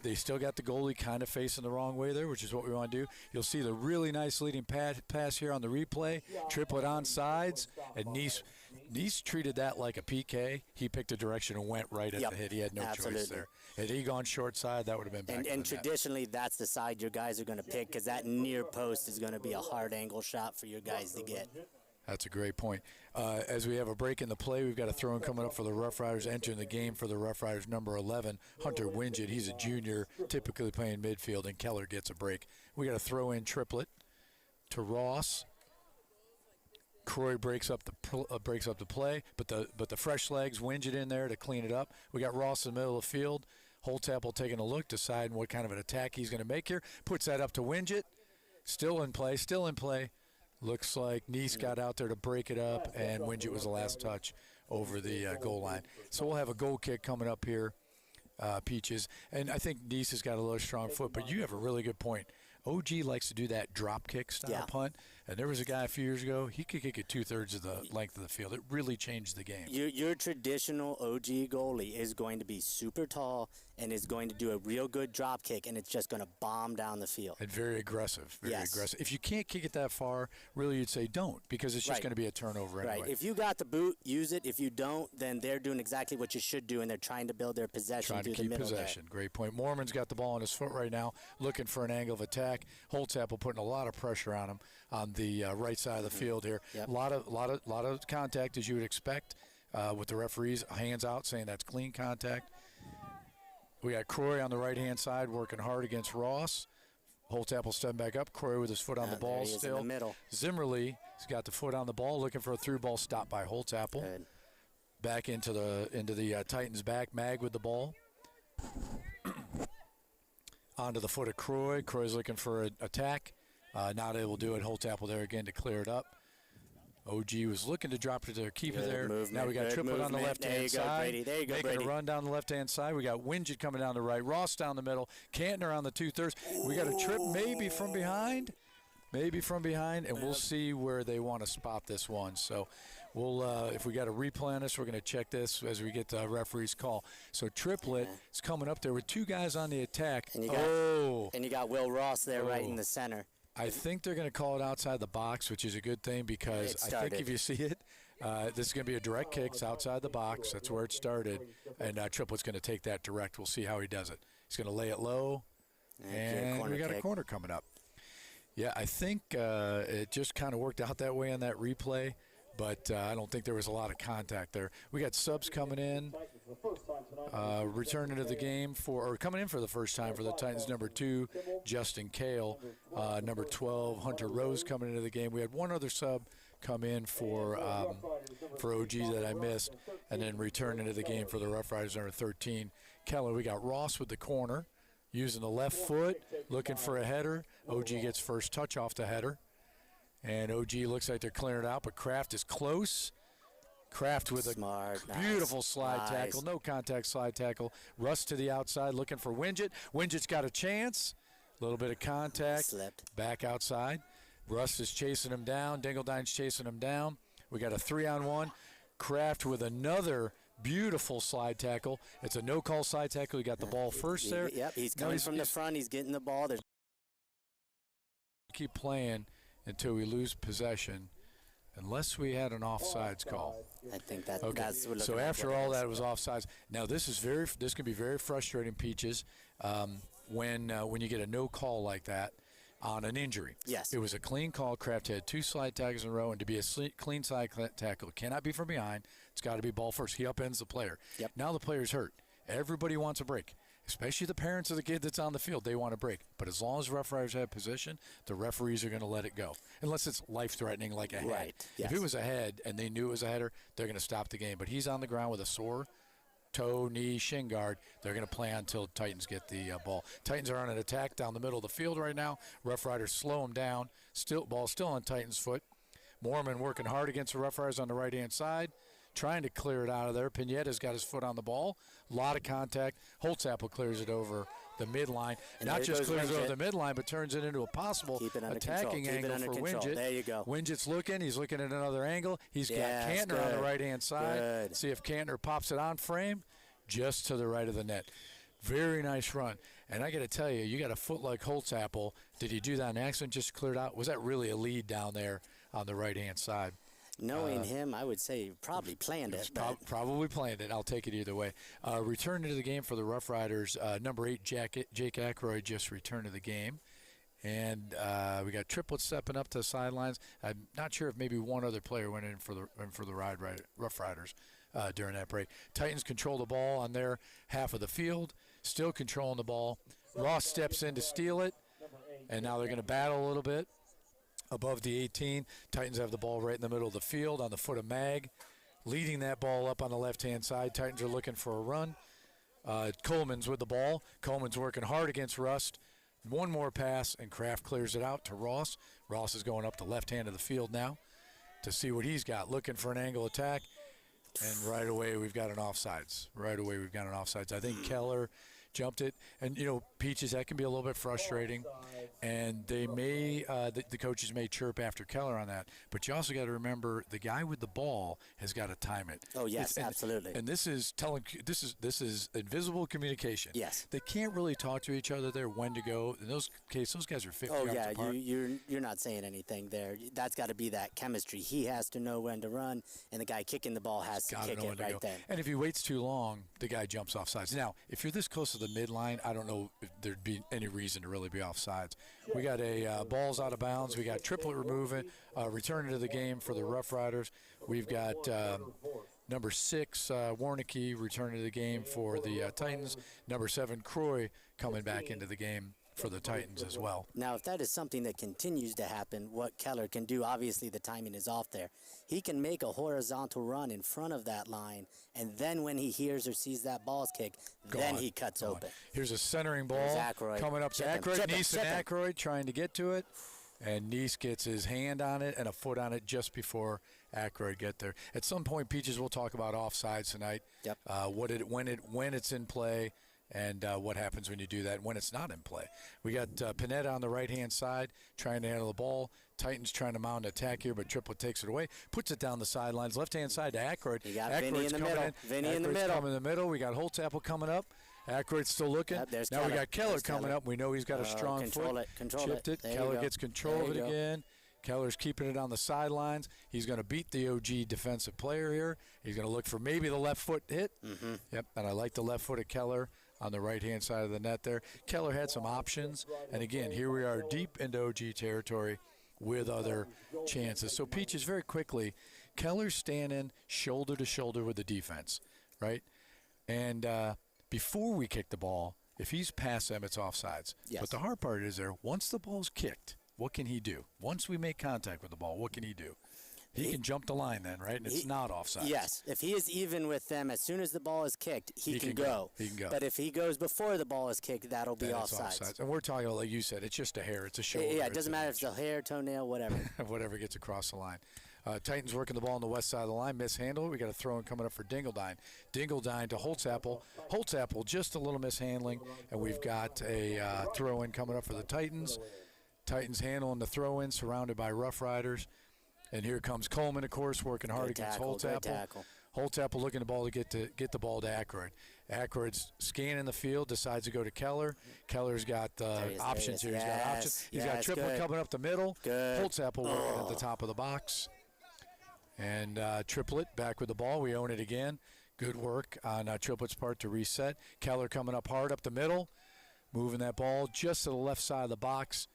They still got the goalie kind of facing the wrong way there, which is what we want to do. You'll see the really nice leading pass here on the replay. Triplett on sides, and Nice treated that like a PK. He picked a direction and went right at the hit. He had no choice there. Had he gone short side, that would have been back. And traditionally, that's the side your guys are going to pick because that near post is going to be a hard angle shot for your guys to get. That's a great point. As we have a break in the play, we've got a throw-in coming up for the Rough Riders. Entering the game for the Rough Riders, number 11, Hunter Wingett. He's a junior, typically playing midfield, and Keller gets a break. We got a throw-in Triplett to Ross. Croy breaks up the play, but the fresh legs, Wingett in there to clean it up. We got Ross in the middle of the field. Holtzapfel taking a look, deciding what kind of an attack he's going to make here. Puts that up to Wingett. Still in play. Looks like Nice got out there to break it up, and Wingett was the last touch over the goal line. So we'll have a goal kick coming up here, Peaches. And I think Nice has got a little strong foot, but you have a really good point. OG likes to do that drop kick style punt. And there was a guy a few years ago, he could kick it 2/3 of the length of the field. It really changed the game. Your traditional OG goalie is going to be super tall and is going to do a real good drop kick, and it's just going to bomb down the field. And very aggressive, very aggressive. If you can't kick it that far, really you'd say don't, because it's just going to be a turnover anyway. Right. If you got the boot, use it. If you don't, then they're doing exactly what you should do, and they're trying to build their possession through the middle. Trying to keep possession. Great point. Mormon's got the ball on his foot right now, looking for an angle of attack. Holtzapfel putting a lot of pressure on him on the right side of the field here. Yep. A lot of contact, as you would expect, with the referees hands out saying that's clean contact. We got Croy on the right-hand side working hard against Ross. Holtzapfel stepping back up. Croy with his foot on the ball still. In the middle. Zimmerly has got the foot on the ball, looking for a through ball, stopped by Holtzapfel. Good. Back into the Titans' back. Mag with the ball. Onto the foot of Croy. Croy's looking for an attack. Not able to do it. Holtzapfel there again to clear it up. OG was looking to drop it to their keeper there. Now we got Triplett on the left-hand side. There you go, Making Brady. a run down the left-hand side. We got Wingett coming down the right. Ross down the middle. Cantner on the 2/3. We got a trip maybe from behind. And we'll see where they want to spot this one. So we'll, if we got a replay on this, we're going to check this as we get the referee's call. So Triplett is coming up there with two guys on the attack. And you got Will Ross there right in the center. I think they're going to call it outside the box, which is a good thing because I think if you see it, this is going to be a direct kick. It's outside the box. That's where it started. And Triplett's going to take that direct. We'll see how he does it. He's going to lay it low. And we got a corner coming up. Yeah, I think it just kind of worked out that way on that replay. But I don't think there was a lot of contact there. We got subs coming in, returning to the game coming in for the first time for the Titans. Number 2, Justin Kale. Number 12, Hunter Rose coming into the game. We had one other sub come in for OG that I missed, and then return into the game for the Rough Riders, number 13, Keller. We got Ross with the corner, using the left foot, looking for a header. OG gets first touch off the header. And OG looks like they're clearing it out, but Kraft is close. Kraft with a beautiful slide tackle, no contact slide tackle. Russ to the outside looking for Wingett. Wingett's got a chance. A little bit of contact. Slipped. Back outside. Russ is chasing him down. Dingledine's chasing him down. We got a 3-on-1. Kraft with another beautiful slide tackle. It's a no-call slide tackle. He got the ball first there. Yep, he's coming from the front. He's getting the ball. Keep playing until we lose possession, unless we had an offsides call. I think that's what. So after all that, it was offsides. Now this can be very frustrating, Peaches, when you get a no call like that on an injury. Yes. It was a clean call. Kraft had 2 slide tackles in a row, and to be a clean slide tackle, it cannot be from behind. It's got to be ball first. He upends the player. Yep. Now the player's hurt. Everybody wants a break. Especially the parents of the kid that's on the field, they want a break. But as long as Rough Riders have position, the referees are going to let it go. Unless it's life-threatening like a head. Right. Yes. If it was a head and they knew it was a header, they're going to stop the game. But he's on the ground with a sore toe, knee, shin guard. They're going to play on until Titans get the ball. Titans are on an attack down the middle of the field right now. Rough Riders slow him down. Ball still on Titans' foot. Mormon working hard against the Rough Riders on the right-hand side, trying to clear it out of there. Pineda's got his foot on the ball. A lot of contact. Holtzapfel clears it over the midline. And not just clears it over Wingett. the midline, but turns it into a possible attacking angle for Wingett. There you go. Wingett's looking. He's looking at another angle. He's got Cantner on the right-hand side. Good. See if Cantner pops it on frame just to the right of the net. Very nice run. And I got to tell you, you got a foot like Holtzapfel. Did he do that on accident, just cleared out? Was that really a lead down there on the right-hand side? Knowing him, I would say he probably planned it. Probably planned it. I'll take it either way. Return to the game for the Rough Riders. Number 8, Jake Ackroyd just returned to the game. And we got Triplett stepping up to the sidelines. I'm not sure if maybe one other player went in for the Rough Riders during that break. Titans control the ball on their half of the field, still controlling the ball. Ross steps in to steal it, and now they're going to battle a little bit. Above the 18, Titans have the ball right in the middle of the field on the foot of Mag, leading that ball up on the left-hand side. Titans are looking for a run. Coleman's with the ball. Coleman's working hard against Rust. One more pass, and Kraft clears it out to Ross. Ross is going up the left hand of the field now to see what he's got, looking for an angle attack. And right away we've got an offsides. I think Keller jumped it. And, Peaches, that can be a little bit frustrating. And they may, the coaches may chirp after Keller on that. But you also got to remember the guy with the ball has got to time it. Oh, yes, absolutely. And this is invisible communication. Yes. They can't really talk to each other there when to go. In those cases, those guys are 50 yards apart. Oh, yeah, you're not saying anything there. That's got to be that chemistry. He has to know when to run, and the guy kicking the ball has to kick it right then. And if he waits too long, the guy jumps off sides. Now, if you're this close to the midline, I don't know if there'd be any reason to really be off sides. We got a ball's out of bounds. We got Triplett returning to the game for the Rough Riders. We've got number 6, Warnicki, returning to the game for the Titans. Number 7, Croy, coming back into the game for the Titans as well. Now, if that is something that continues to happen, what Keller can do, obviously the timing is off there. He can make a horizontal run in front of that line, and then when he hears or sees that ball's kick, then he cuts open. Here's a centering ball coming up to Aykroyd. Neese and Aykroyd trying to get to it, and Neese gets his hand on it and a foot on it just before Aykroyd get there. At some point, Peaches, we'll talk about offsides tonight. Yep. When it's in play, and what happens when you do that when it's not in play. We got Panetta on the right-hand side trying to handle the ball. Titans trying to mount an attack here, but Triplett takes it away, puts it down the sidelines, left-hand side to Aykroyd. You got Vinny in the middle. Vinny in the middle. Coming in the middle. We got Holtzapfel coming up. Aykroyd's still looking. Yep, now we got Keller coming up. We know he's got a strong foot. Chipped it. Keller gets control of it again. Keller's keeping it on the sidelines. He's going to beat the OG defensive player here. He's going to look for maybe the left foot hit. Mm-hmm. Yep, and I like the left foot of Keller on the right-hand side of the net there. Keller had some options, and again, here we are deep into OG territory with other chances. So Peaches, very quickly, Keller's standing shoulder to shoulder with the defense, right? And before we kick the ball, if he's past them, it's offsides. Yes. But the hard part is there, once the ball's kicked, what can he do? Once we make contact with the ball, what can he do? He can jump the line then, right? And it's not offside. Yes. If he is even with them, as soon as the ball is kicked, he can go. He can go. But if he goes before the ball is kicked, that'll be offside. And we're talking, like you said, it's just a hair. It's a shoulder. Yeah, it doesn't matter if it's a hair, toenail, whatever. Whatever gets across the line. Titans working the ball on the west side of the line. Mishandled. We got a throw-in coming up for Dingledine. Dingledine to Holtzapfel. Holtzapfel just a little mishandling. And we've got a throw-in coming up for the Titans. Titans handling the throw-in, surrounded by Rough Riders. And here comes Coleman, of course, working hard against Holtzapfel. Holtzapfel looking the ball to get the ball to Aykroyd. Aykroyd's scanning the field, decides to go to Keller. Keller's got options here. He's got options. He's got Triplett coming up the middle. Holtzapfel working at the top of the box. And Triplett back with the ball. We own it again. Good work on Triplett's part to reset. Keller coming up hard up the middle, moving that ball just to the left side of the box.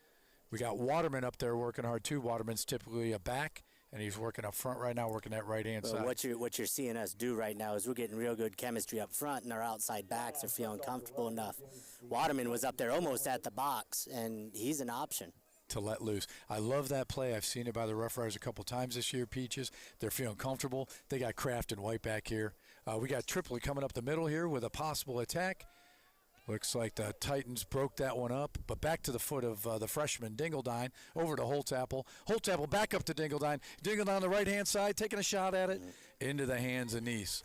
We got Waterman up there working hard too. Waterman's typically a back, and he's working up front right now, working that right-hand side. What you're seeing us do right now is we're getting real good chemistry up front, and our outside backs are feeling comfortable enough. Waterman was up there almost at the box, and he's an option to let loose. I love that play. I've seen it by the Rough Riders a couple times this year, Peaches. They're feeling comfortable. They got Kraft and White back here. We got Triplett coming up the middle here with a possible attack. Looks like the Titans broke that one up, but back to the foot of the freshman, Dingledine, over to Holtzapfel. Holtzapfel back up to Dingledine. Dingledine on the right-hand side, taking a shot at it, into the hands of Neese.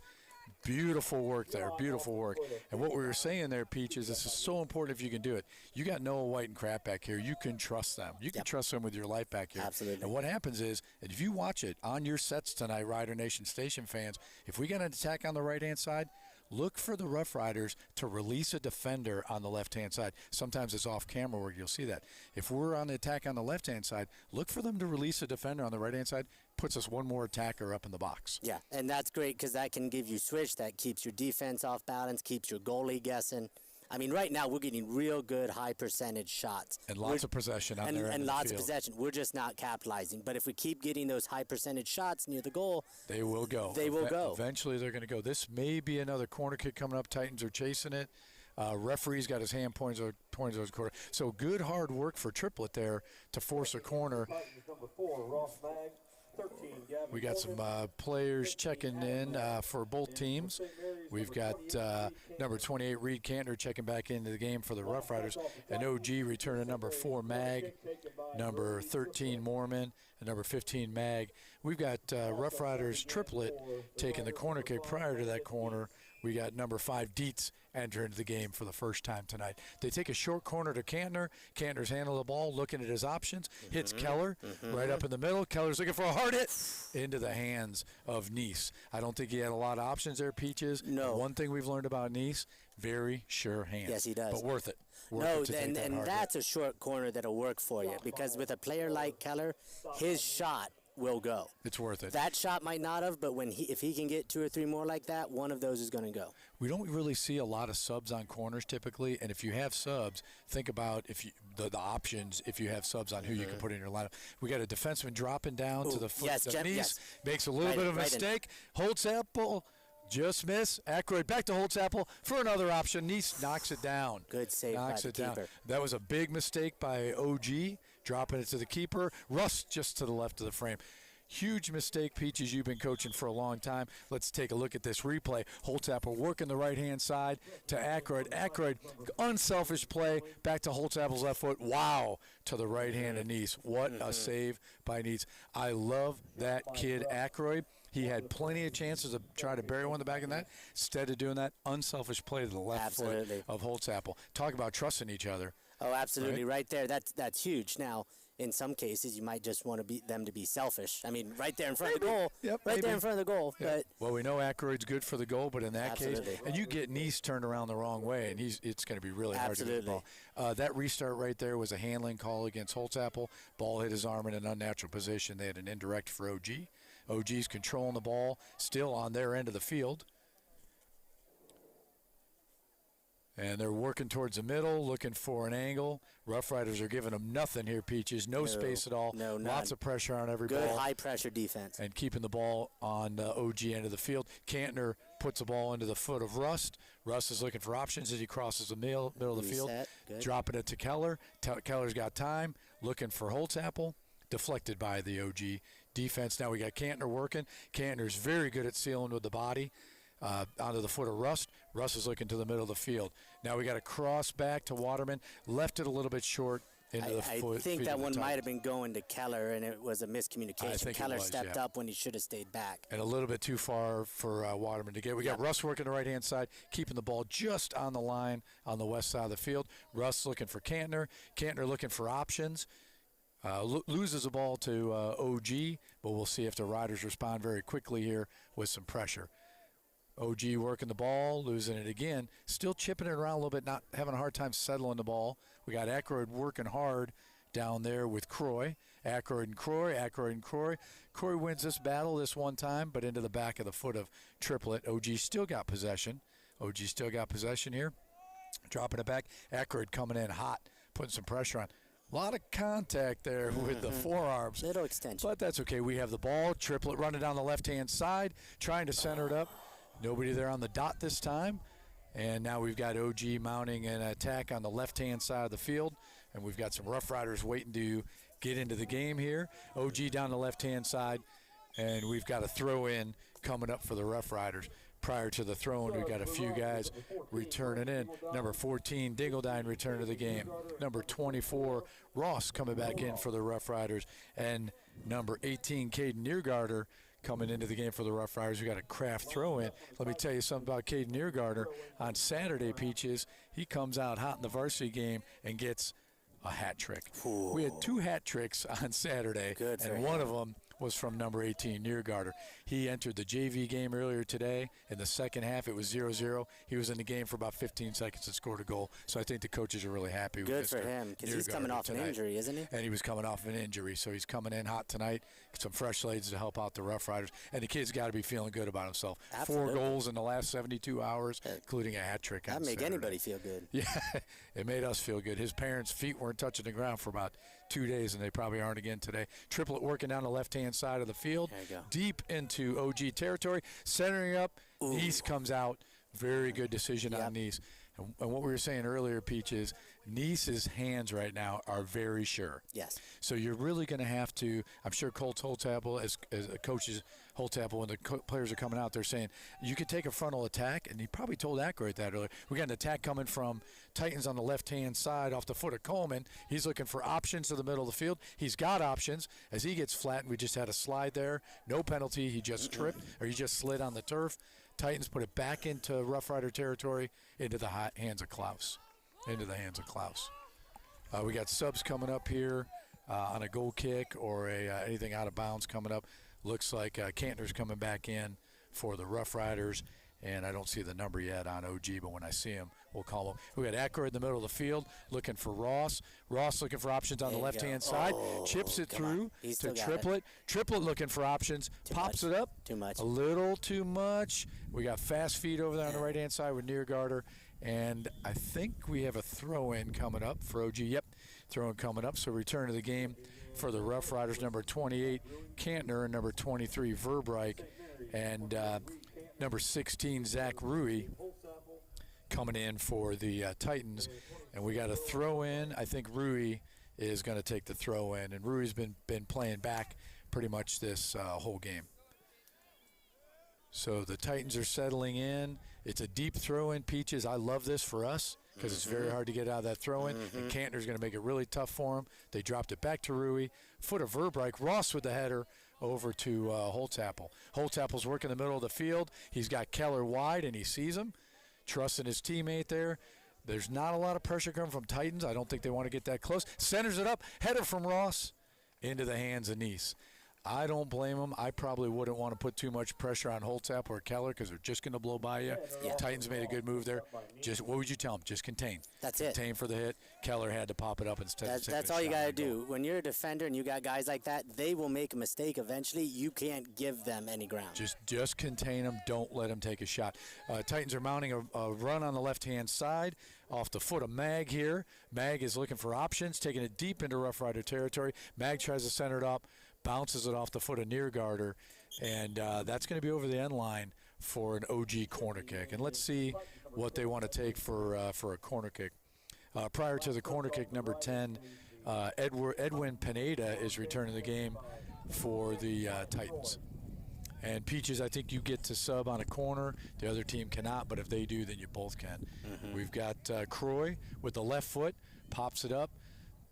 Beautiful work there, beautiful work. And what we were saying there, Peaches, this is so important if you can do it. You got Noah White and Kraft back here. You can trust them. You can trust them with your life back here. Absolutely. And what happens is, if you watch it on your sets tonight, Rider Nation Station fans, if we got an attack on the right-hand side, look for the Rough Riders to release a defender on the left-hand side. Sometimes it's off-camera where you'll see that. If we're on the attack on the left-hand side, look for them to release a defender on the right-hand side. Puts us one more attacker up in the box. Yeah, and that's great because that can give you switch. That keeps your defense off balance, keeps your goalie guessing. I mean, right now we're getting real good high percentage shots. And lots of possession on there. And lots of possession. We're just not capitalizing. But if we keep getting those high percentage shots near the goal, they will go. They will go. Eventually they're going to go. This may be another corner kick coming up. Titans are chasing it. Referee's got his hand pointing towards the corner. So good hard work for Triplett there to force a corner. We got some players checking in for both teams. We've got number 28, Reed Cantor, checking back into the game for the Rough Riders. And OG returning number 4, Mag. number 13 Mormon, and number 15 Mag. We've got Rough Riders triplet taking the corner kick. Prior to that corner, we got number 5 Dietz enter into the game for the first time tonight. They take a short corner to Kantner. Kantner's handling the ball, looking at his options, hits Keller right up in the middle. Keller's looking for a hard hit into the hands of Nice. I don't think he had a lot of options there, Peaches. No. One thing we've learned about Nice, very sure hands. Yes, he does. But worth it. And that's a short corner that'll work for you, because with a player like Keller, his shot will go. It's worth it. That shot might not have, but if he can get 2 or 3 more like that, one of those is going to go. We don't really see a lot of subs on corners typically, and if you have subs, think about the options if you have subs on who you can put in your lineup. We got a defenseman dropping down to the foot. Nice makes a little bit of a mistake. Holtzapfel just miss. Aykroyd back to Holtzapfel for another option. Nice knocks it down. Good save by the keeper. That was a big mistake by OG, dropping it to the keeper. Russ just to the left of the frame. Huge mistake, Peaches. You've been coaching for a long time. Let's take a look at this replay. Holtzapfel working the right-hand side to Aykroyd. Aykroyd, unselfish play, back to Holtzapfel's left foot. Wow, to the right hand of Nice. What a save by Nice. I love that kid, Aykroyd. He had plenty of chances to try to bury one in the back of the net. Instead of doing that, unselfish play to the left foot of Holtzapfel. Talk about trusting each other. Oh, absolutely. Right there. That's huge. Now, in some cases, you might just want them to be selfish. I mean, right there in front of the goal. Yep, there in front of the goal. Yeah. But well, we know Aykroyd's good for the goal, but in that case, and you get Nice turned around the wrong way, and it's going to be really hard to get the ball. That restart right there was a handling call against Holtzapfel. Ball hit his arm in an unnatural position. They had an indirect for OG. OG's controlling the ball, still on their end of the field. And they're working towards the middle, looking for an angle. Rough Riders are giving them nothing here, Peaches. No space at all. No, lots of pressure on every ball. Good high-pressure defense. And keeping the ball on the OG end of the field. Kantner puts the ball into the foot of Rust. Rust is looking for options as he crosses the middle of the field. Dropping it to Keller. Keller's got time. Looking for Holtzapfel. Deflected by the OG defense. Now we got Kantner working. Kantner's very good at sealing with the body. Onto the foot of Rust. Rust is looking to the middle of the field. Now we got a cross back to Waterman. Left it a little bit short into the foot. I think that one might have been going to Keller, and it was a miscommunication. Keller stepped up when he should have stayed back. And a little bit too far for Waterman to get. We got Rust working the right-hand side, keeping the ball just on the line on the west side of the field. Rust looking for Kantner. Kantner looking for options. Loses the ball to OG, but we'll see if the Riders respond very quickly here with some pressure. OG working the ball, losing it again, still chipping it around a little bit, not having a hard time settling the ball. We got Aykroyd working hard down there with Croy. Aykroyd and Croy. Croy wins this battle this one time, but into the back of the foot of Triplet. OG still got possession. Here. Dropping it back. Aykroyd coming in hot, putting some pressure on. A lot of contact there with the forearms. Little extension. But that's okay. We have the ball. Triplet running down the left-hand side, trying to center it up. Nobody there on the dot this time. And now we've got OG mounting an attack on the left-hand side of the field. And we've got some Rough Riders waiting to get into the game here. OG down the left-hand side. And we've got a throw-in coming up for the Rough Riders. Prior to the throw-in, we've got a few guys returning in. Number 14, Dingledine, return to the game. Number 24, Ross, coming back in for the Rough Riders. And number 18, Caden Niergarter, coming into the game for the Rough Riders. We got a craft throw-in. Let me tell you something about Caden Niergarter. On Saturday, Peaches, he comes out hot in the varsity game and gets a hat trick. Ooh. We had 2 hat tricks on Saturday, and one of them was from number 18, Niergarter. He entered the JV game earlier today. In the second half, it was 0-0. He was in the game for about 15 seconds and scored a goal. So I think the coaches are really happy with Good for him, because he's coming off an injury, isn't he? And he was coming off an injury, so he's coming in hot tonight. Some fresh legs to help out the Rough Riders. And the kid's got to be feeling good about himself. Absolutely. 4 goals in the last 72 hours, including a hat trick on That'd make Saturday. anybody feel good. Yeah, it made us feel good. His parents' feet weren't touching the ground for about 2 days, and they probably aren't again today. Triplet working down the left-hand side of the field, deep into OG territory, centering up. Nice comes out. Very good decision on Nice. And what we were saying earlier, Peach, is Nice's hands right now are very sure. Yes. So you're really going to have to, I'm sure Colt Holtapel, as coaches Holtapel, when the players are coming out, they're saying, you could take a frontal attack, and he probably told Ackroyd that earlier. We got an attack coming from Titans on the left-hand side off the foot of Coleman. He's looking for options to the middle of the field. He's got options. As he gets flattened, we just had a slide there. No penalty. He just tripped, or he just slid on the turf. Titans put it back into Rough Rider territory, into the hands of Klaus. We got subs coming up here on a goal kick or anything out of bounds coming up. Looks like Cantner's coming back in for the Rough Riders, and I don't see the number yet on OG, but when I see him, we'll call him. We got Ackroyd in the middle of the field looking for Ross. Ross looking for options on the left-hand side. Chips it through to Triplett. Triplett looking for options. Pops it up. Too much. A little too much. We got fast feet over there on the right-hand side with Niergarter. And I think we have a throw-in coming up for OG. Yep, throw-in coming up. So return to the game for the Rough Riders, number 28, Cantner, and number 23, Verbeek, and number 16, Zach Rui, coming in for the Titans. And we got a throw-in. I think Rui is going to take the throw-in. And Rui's been playing back pretty much this whole game. So the Titans are settling in. It's a deep throw-in, Peaches. I love this for us because it's very hard to get out of that throw-in. And Cantner's going to make it really tough for him. They dropped it back to Rui. Foot of Verbeek. Ross with the header over to Holtapel. Holtapel's working the middle of the field. He's got Keller wide, and he sees him. Trusting his teammate there. There's not a lot of pressure coming from Titans. I don't think they want to get that close. Centers it up. Header from Ross into the hands of Nice. I don't blame them. I probably wouldn't want to put too much pressure on Holtapel or Keller because they're just going to blow by you. Yeah. Titans made a good move there. What would you tell them? Just contain. That's it. Contain for the hit. Keller had to pop it up instead of taking That's all you got to do. When you're a defender and you got guys like that, they will make a mistake eventually. You can't give them any ground. Just contain them. Don't let them take a shot. Titans are mounting a run on the left-hand side off the foot of Mag here. Mag is looking for options, taking it deep into Rough Rider territory. Mag tries to center it up. Bounces it off the foot of Niergarter, and that's going to be over the end line for an OG corner kick. And let's see what they want to take for a corner kick. Prior to the corner kick, number 10, Edwin Pineda is returning the game for the Titans. And Peaches, I think you get to sub on a corner. The other team cannot, but if they do, then you both can. We've got Croy with the left foot, pops it up.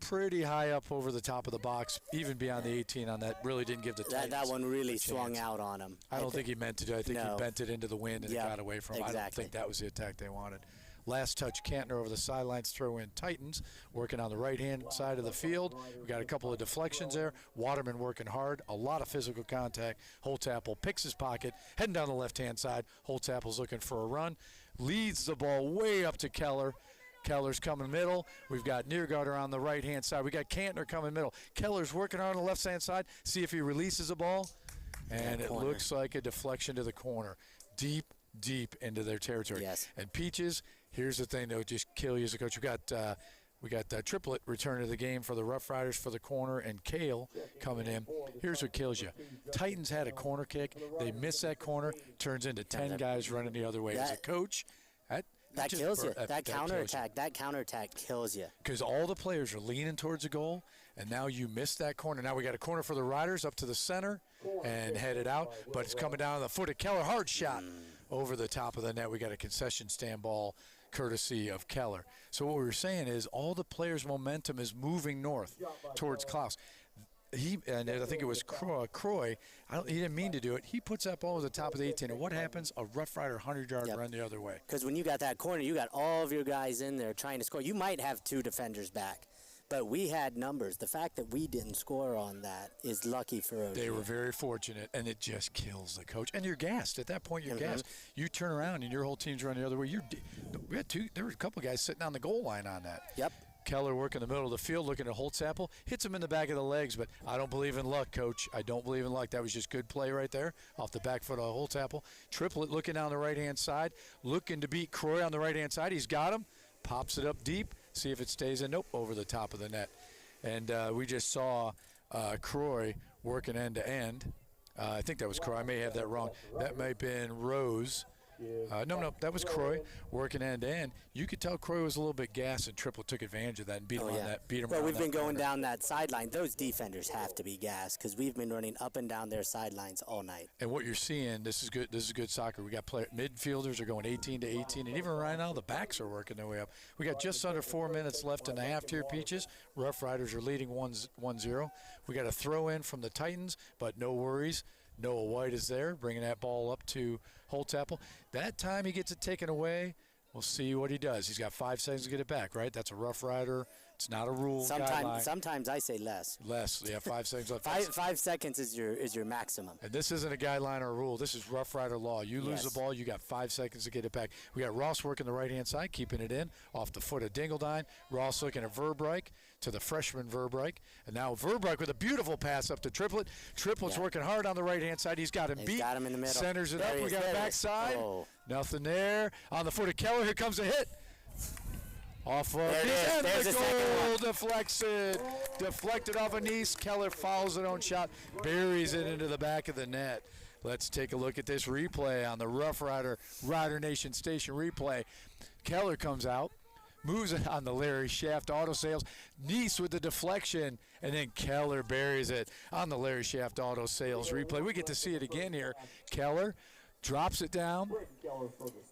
Pretty high up over the top of the box, even beyond the 18 on that. Really didn't give the Titans that one really a swung chance. out on him. I don't think he meant to do. I think No. he bent it into the wind and it got away from him. Exactly. I don't think that was the attack they wanted. Last touch, Cantner over the sidelines, throw in Titans, working on the right-hand side of the field. We got a couple of deflections there. Waterman working hard, a lot of physical contact. Holtapel picks his pocket, heading down the left-hand side. Holtapel's looking for a run, leads the ball way up to Keller. Keller's coming middle. We've got Niergarter on the right-hand side. We got Cantner coming middle. Keller's working hard on the left-hand side. See if he releases the ball. And it looks like a deflection to the corner. Deep into their territory. Yes. And Peaches, here's the thing that would just kill you as a coach. We got Triplett returning to the game for the Rough Riders for the corner, and Kale coming in. Here's what kills you. Titans had a corner kick. They miss that corner. Turns into 10 guys running the other way. As a coach, that kills you. That counterattack kills you. Because all the players are leaning towards the goal, and now you miss that corner. Now we got a corner for the Riders up to the center and headed out, but it's coming down on the foot of Keller. Hard shot over the top of the net. We got a concession stand ball courtesy of Keller. So what we were saying is all the players' momentum is moving north towards Klaus. And I think it was Croy. He didn't mean to do it. He puts that ball over the top of the 18, and what happens? A Rough Rider 100-yard run the other way. Because when you got that corner, you got all of your guys in there trying to score. You might have two defenders back, but we had numbers. The fact that we didn't score on that is lucky for OG. They were very fortunate, and it just kills the coach. And you're gassed. At that point, you're gassed. You turn around, and your whole team's running the other way. There were a couple guys sitting on the goal line on that. Yep. Keller working the middle of the field, looking at Holtapel, hits him in the back of the legs, but I don't believe in luck, Coach. I don't believe in luck. That was just good play right there off the back foot of Holtapel. Triplett looking down the right-hand side, looking to beat Croy on the right-hand side. He's got him, pops it up deep, see if it stays in. Nope, over the top of the net. And we just saw Croy working end-to-end. I think that was Croy. I may have that wrong. That may have been Rose No, that was Croy working end-to-end. You could tell Croy was a little bit gassed, and Triplett took advantage of that and beat him on that. Well, we've been going down that sideline. Those defenders have to be gassed because we've been running up and down their sidelines all night. And what you're seeing, this is good. This is good soccer. We got midfielders are going 18 to 18, and even right now the backs are working their way up. We got just under 4 minutes left in the half here, Peaches. Rough Riders are leading 1-0. We got a throw in from the Titans, but no worries. Noah White is there, bringing that ball up to Holtzapfel. That time he gets it taken away. We'll see what he does. He's got 5 seconds to get it back, right? That's a Rough Rider. It's not a rule guideline. Sometimes I say less. Less, yeah, 5 seconds left. 5 seconds is your maximum. And this isn't a guideline or a rule. This is Rough Rider law. You lose the ball, you got 5 seconds to get it back. We got Ross working the right-hand side, keeping it in, off the foot of Dingledine. Ross looking at Verbeek to the freshman Verbeek. And now Verbeek with a beautiful pass up to Triplett. Triplett's working hard on the right-hand side. He's got him beat. Got him in the middle. Centers it up. We got backside. Oh. Nothing there. On the foot of Keller. Here comes a hit. Off of the goal deflected off of Nice. Keller fouls his own shot, buries it into the back of the net. Let's take a look at this replay on the Rough Rider Nation Station replay. Keller comes out, moves it on the Larry Shaft auto sales. Nice with the deflection, and then Keller buries it on the Larry Shaft auto sales replay. We get to see it again here. Keller drops it down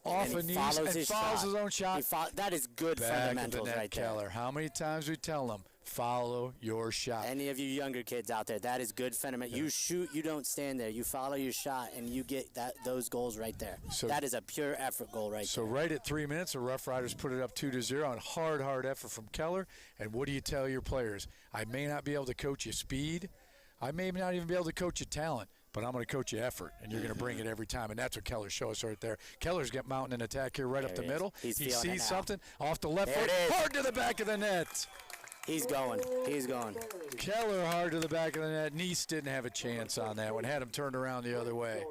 off of Nice and follows his own shot. That is good fundamentals right there. Keller. How many times we tell them, follow your shot. Any of you younger kids out there, that is good fundament. You shoot, you don't stand there. You follow your shot, and you get those goals right there. So that is a pure effort goal right there. So right at 3 minutes, the Rough Riders put it up 2-0 on hard effort from Keller. And what do you tell your players? I may not be able to coach you speed. I may not even be able to coach you talent. But I'm going to coach you effort, and you're going to bring it every time. And that's what Keller shows us right there. Keller's got mounting an attack here right up the middle. He sees something off the left foot, hard to the back of the net. He's going. Keller hard to the back of the net. Nice didn't have a chance on that one. Had him turned around the other way.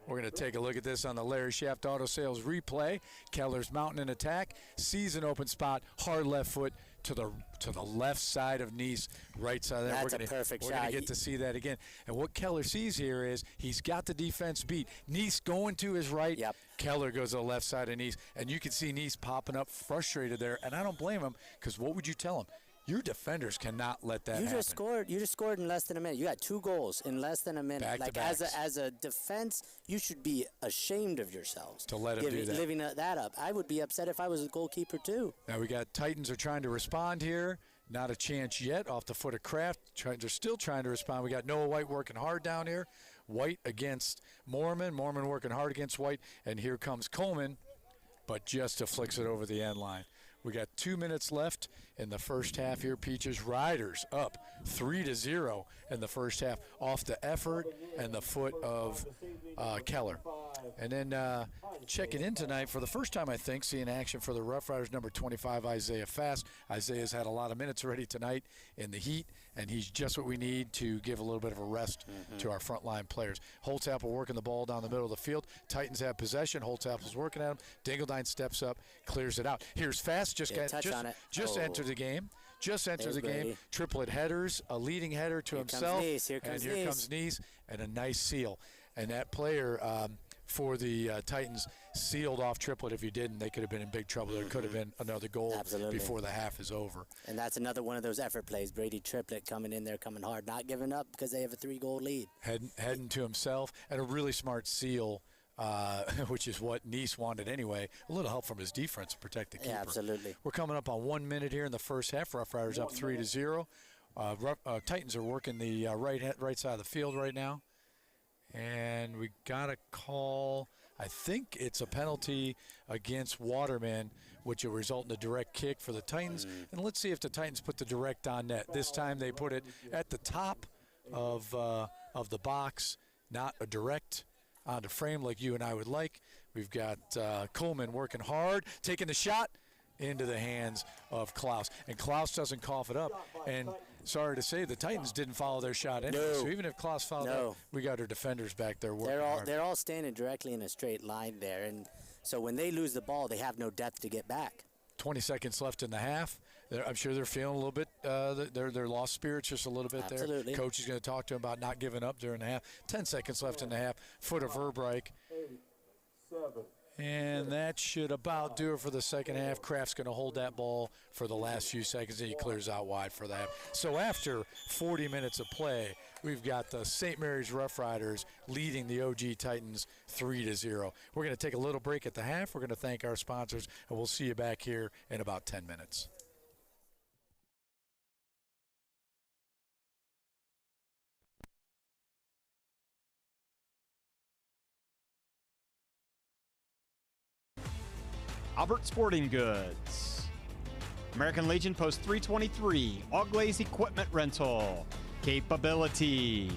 We're going to take a look at this on the Larry Shaft Auto Sales replay. Keller's mounting an attack, sees an open spot, hard left foot to the left side of Nice, right side of that. That's a perfect shot. We're going to get to see that again. And what Keller sees here is he's got the defense beat. Nice going to his right. Yep. Keller goes to the left side of Nice. And you can see Nice popping up frustrated there. And I don't blame him, because what would you tell him? Your defenders cannot let that happen. You just scored in less than a minute. You got 2 goals in less than a minute. As a defense, you should be ashamed of yourselves to let him do that. Living that up. I would be upset if I was a goalkeeper too. Now we got Titans are trying to respond here. Not a chance yet off the foot of Kraft. They're still trying to respond. We got Noah White working hard down here. White against Mormon. Mormon working hard against White. And here comes Coleman, but just flicks it over the end line. We got 2 minutes left in the first half here. Peaches Riders up 3-0 in the first half off the effort and the foot of Keller. And then checking in tonight for the first time, I think, seeing action for the Rough Riders, number 25, Isaiah Fast. Isaiah's had a lot of minutes already tonight in the heat, and he's just what we need to give a little bit of a rest to our frontline players. Holtzapfel working the ball down the middle of the field. Titans have possession. Holtzapfel's working at him. Dingledine steps up, clears it out. Here's Fast. Just entered the game. Triplet headers, a leading header to himself. Here comes Nice, and a nice seal. And that player for the Titans sealed off Triplet. If you didn't, they could have been in big trouble. There could have been another goal before the half is over. And that's another one of those effort plays. Brady Triplet coming in there, coming hard, not giving up because they have a 3-goal lead. Heading to himself, and a really smart seal. Which is what Nice wanted anyway. A little help from his defense to protect the keeper. Yeah, absolutely. We're coming up on 1 minute here in the first half. Rough Riders up 3-0. Titans are working the right side of the field right now. And we got a call. I think it's a penalty against Waterman, which will result in a direct kick for the Titans. And let's see if the Titans put the direct on net. This time they put it at the top of the box, not a direct on the frame like you and I would like. We've got Coleman working hard, taking the shot into the hands of Klaus. And Klaus doesn't cough it up. And sorry to say, the Titans didn't follow their shot anyway. So even if Klaus fouled up, we got our defenders back there working hard. They're all standing directly in a straight line there. And so when they lose the ball, they have no depth to get back. 20 seconds left in the half. I'm sure they're feeling a little bit, they're lost spirits just a little bit there. Absolutely. Coach is going to talk to him about not giving up during the half. 10 seconds left in the half. Foot of Verbeek. And that should about do it for the second half. Kraft's going to hold that ball for the last few seconds, and he clears out wide for that. So after 40 minutes of play, we've got the St. Mary's Rough Riders leading the OG Titans 3-0. We're going to take a little break at the half. We're going to thank our sponsors, and we'll see you back here in about 10 minutes. Albert Sporting Goods. American Legion Post 323, Auglaze Equipment Rental. Capabilities.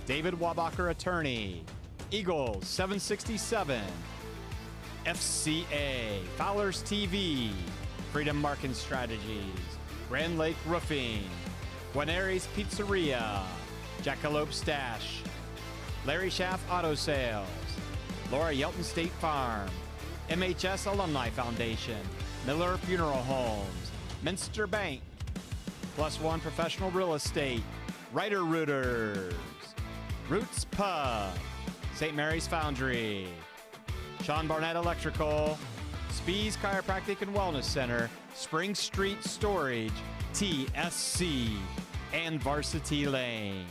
David Wabacher Attorney. Eagles 767. FCA. Fowler's TV. Freedom Marketing Strategies. Grand Lake Roofing. Guarneri's Pizzeria. Jackalope Stash. Larry Schaff Auto Sales. Laura Yelton State Farm. MHS Alumni Foundation, Miller Funeral Homes, Minster Bank, Plus One Professional Real Estate, Writer Rooters, Roots Pub, St. Mary's Foundry, Sean Barnett Electrical, Spees Chiropractic and Wellness Center, Spring Street Storage, TSC, and Varsity Lane.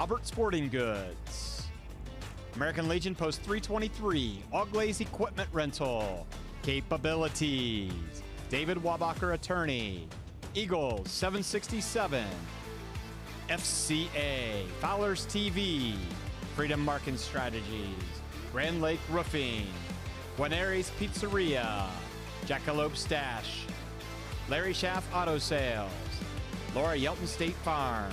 Albert Sporting Goods. American Legion Post 323, All Glaze Equipment Rental. Capabilities, David Wabacher Attorney. Eagles 767. FCA, Fowler's TV. Freedom Marketing Strategies. Grand Lake Roofing. Guarneri's Pizzeria. Jackalope Stash. Larry Schaff Auto Sales. Laura Yelton State Farm.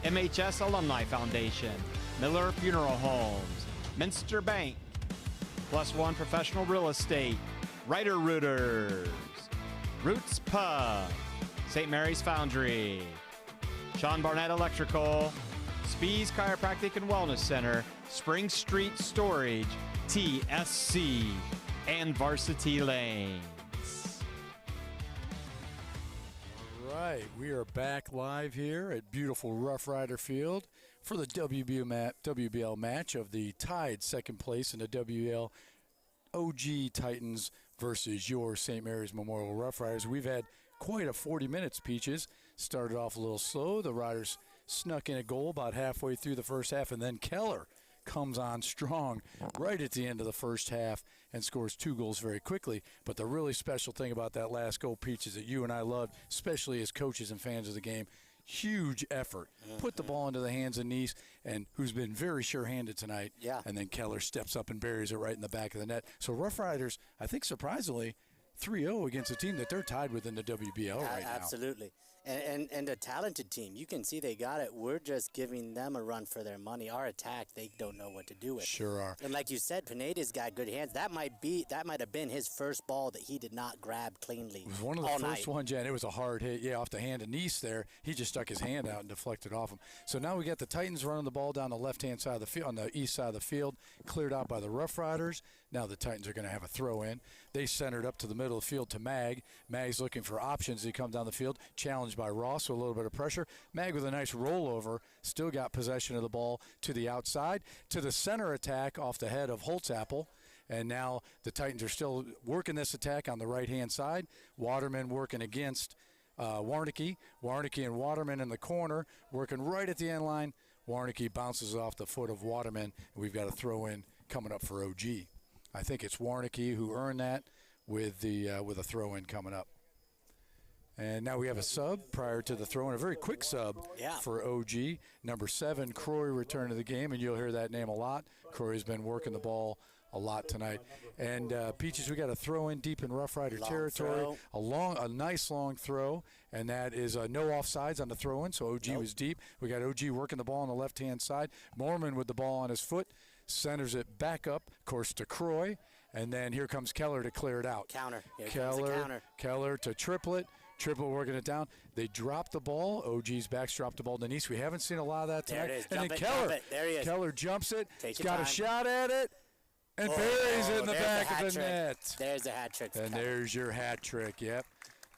MHS Alumni Foundation. Miller Funeral Homes. Minster Bank. Plus One Professional Real Estate. Ryder Rooters. Roots Pub. St. Mary's Foundry. Sean Barnett Electrical. Spees Chiropractic and Wellness Center. Spring Street Storage. TSC. And Varsity Lanes. All right, we are back live here at beautiful Rough Rider Field for the WBL match of the tied second place in the WBL OG Titans versus your St. Mary's Memorial Rough Riders. We've had quite a 40 minutes, Peaches. Started off a little slow. The Riders snuck in a goal about halfway through the first half, and then Keller comes on strong right at the end of the first half and scores 2 goals very quickly. But the really special thing about that last goal, Peaches, that you and I loved, especially as coaches and fans of the game, huge effort. Put the ball into the hands of Nice, and who's been very sure-handed tonight. Yeah. And then Keller steps up and buries it right in the back of the net. So Rough Riders, I think surprisingly, 3-0 against a team that they're tied with in the WBL right now. Absolutely. And a talented team. You can see they got it. We're just giving them a run for their money. Our attack, they don't know what to do with. Sure are. And like you said, Pineda's got good hands. That might have been his first ball that he did not grab cleanly. It was one of the first ones, yeah, and it was a hard hit, off the hand of Nice there. He just stuck his hand out and deflected off him. So now we got the Titans running the ball down the left-hand side of the field, on the east side of the field, cleared out by the Rough Riders. Now the Titans are going to have a throw in. They centered up to the middle of the field to Mag. Mag's looking for options. He comes down the field, challenged by Ross with a little bit of pressure. Mag with a nice rollover, still got possession of the ball to the outside, to the center attack off the head of Holtzapple. And now the Titans are still working this attack on the right-hand side. Waterman working against Warnicki. Warnicki and Waterman in the corner, working right at the end line. Warnicki bounces off the foot of Waterman, and we've got a throw in coming up for OG. I think it's Warnicki who earned that with a throw-in coming up. And now we have a sub prior to the throw-in, a very quick sub for OG. Number 7, Croy returned to the game, and you'll hear that name a lot. Croy's been working the ball a lot tonight. And Peaches, we got a throw-in deep in Rough Rider territory. A nice long throw, and that is no offsides on the throw-in, so OG was deep. We got OG working the ball on the left-hand side. Mormon with the ball on his foot. Centers it back up, of course, to Croy, and then here comes Keller to clear it out. Counter. Counter. Keller to Triplet. Triplet working it down. They drop the ball. OG's backs drop the ball to Nice. We haven't seen a lot of that tonight. There it is. And Jump then There he is. Keller jumps it. Take He's got a shot at it. And buries it in the back of the net. There's a hat trick. And there's your hat trick. Yep.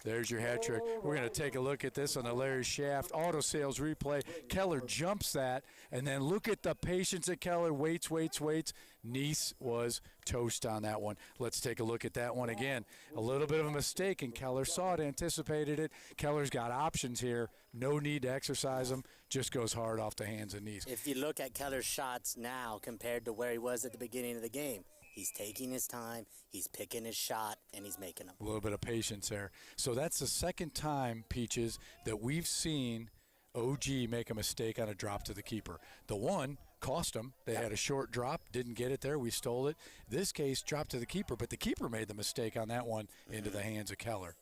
There's your hat trick. We're going to take a look at this on the Larry Schaff auto sales replay. Keller jumps that, and then look at the patience that Keller waits. Nice was toast on that one. Let's take a look at that one again. A little bit of a mistake, and Keller saw it, anticipated it. Keller's got options here. No need to exercise them. Just goes hard off the hands of Nice. If you look at Keller's shots now compared to where he was at the beginning of the game, he's taking his time, he's picking his shot, and he's making them. A little bit of patience there. So that's the second time, Peaches, that we've seen OG make a mistake on a drop to the keeper. The one cost them. They had a short drop, didn't get it there. We stole it. This case, dropped to the keeper, but the keeper made the mistake on that one into the hands of Keller.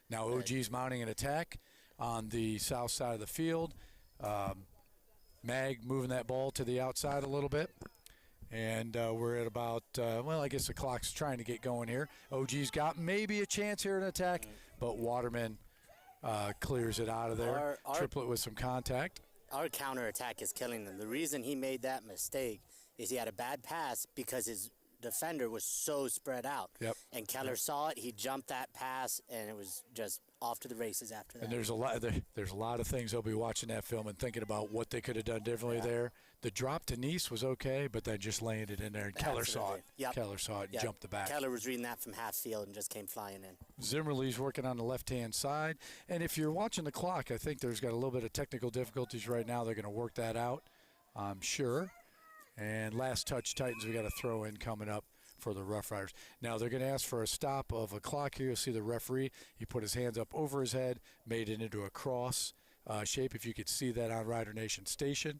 Now OG's mounting an attack on the south side of the field. Mag moving that ball to the outside a little bit. And we're at about, I guess the clock's trying to get going here. OG's got maybe a chance here in attack, but Waterman clears it out of there. Triplet with some contact. Our counterattack is killing them. The reason he made that mistake is he had a bad pass because his defender was so spread out. Yep. And Keller saw it. He jumped that pass, and it was just off to the races after that. And there's a lot of things they'll be watching that film and thinking about what they could have done differently there. The drop to Nice was okay, but then just laying it in there. And Keller saw it. Yep. Keller saw it and jumped the back. Keller was reading that from half field and just came flying in. Zimmerle's working on the left-hand side. And if you're watching the clock, I think there's got a little bit of technical difficulties right now. They're going to work that out. I'm sure. And last touch, Titans, we got a throw in coming up for the Rough Riders. Now they're going to ask for a stop of a clock here. You'll see the referee. He put his hands up over his head, made it into a cross shape, if you could see that on Rider Nation Station.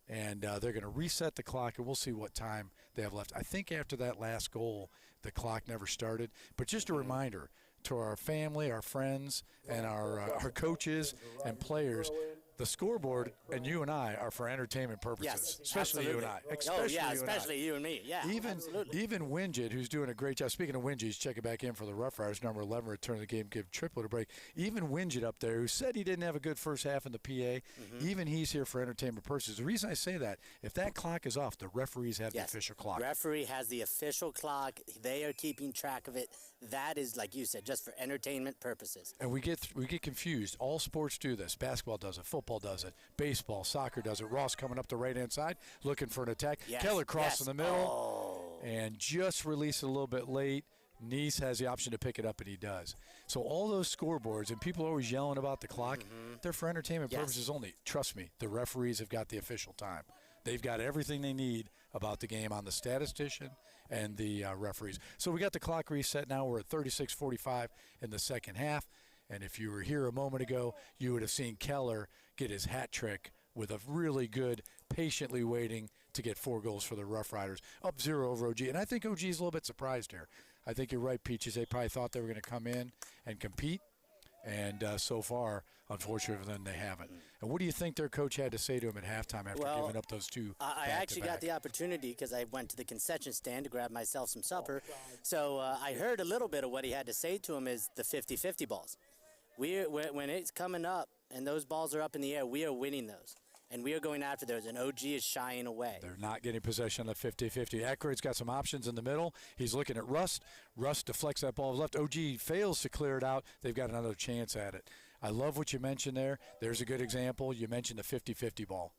And they're going to reset the clock, and we'll see what time they have left. I think after that last goal, the clock never started. But just a reminder to our family, our friends, and our coaches and players, the scoreboard and you and I are for entertainment purposes. Yes, especially absolutely. you and I. Especially you and me. Yeah, absolutely. Even Winget, who's doing a great job. Speaking of Winget, he's checking back in for the Rough Riders, number 11, return of the game, give Triplet a break. Even Winget up there, who said he didn't have a good first half in the PA, even he's here for entertainment purposes. The reason I say that, if that clock is off, the referees have the official clock. Referee has the official clock. They are keeping track of it. That is, like you said, just for entertainment purposes. And we get confused. All sports do this. Basketball does it. Football does it. Baseball, soccer does it. Ross coming up the right-hand side, looking for an attack. Yes, Keller crossing the middle, Oh. and just released it a little bit late. Nice has the option to pick it up, and he does. So all those scoreboards, and people are always yelling about the clock, they're for entertainment purposes only. Trust me, the referees have got the official time. They've got everything they need about the game on the statistician and the referees. So we got the clock reset now. We're at 36:45 in the second half. And if you were here a moment ago, you would have seen Keller get his hat trick with a really good, patiently waiting to get 4 goals for the Rough Riders. Up 0 over OG. And I think OG is a little bit surprised here. I think you're right, Peaches. They probably thought they were going to come in and compete. And so far, unfortunately for them, they haven't. And what do you think their coach had to say to him at halftime after giving up those two I actually got the opportunity because I went to the concession stand to grab myself some supper. So I heard a little bit of what he had to say to him is the 50-50 balls. When it's coming up and those balls are up in the air, we are winning those. And we are going after those, and OG is shying away. They're not getting possession of the 50-50. Aykroyd's got some options in the middle. He's looking at Rust. Rust deflects that ball left. OG fails to clear it out. They've got another chance at it. I love what you mentioned there. There's a good example. You mentioned the 50-50 ball.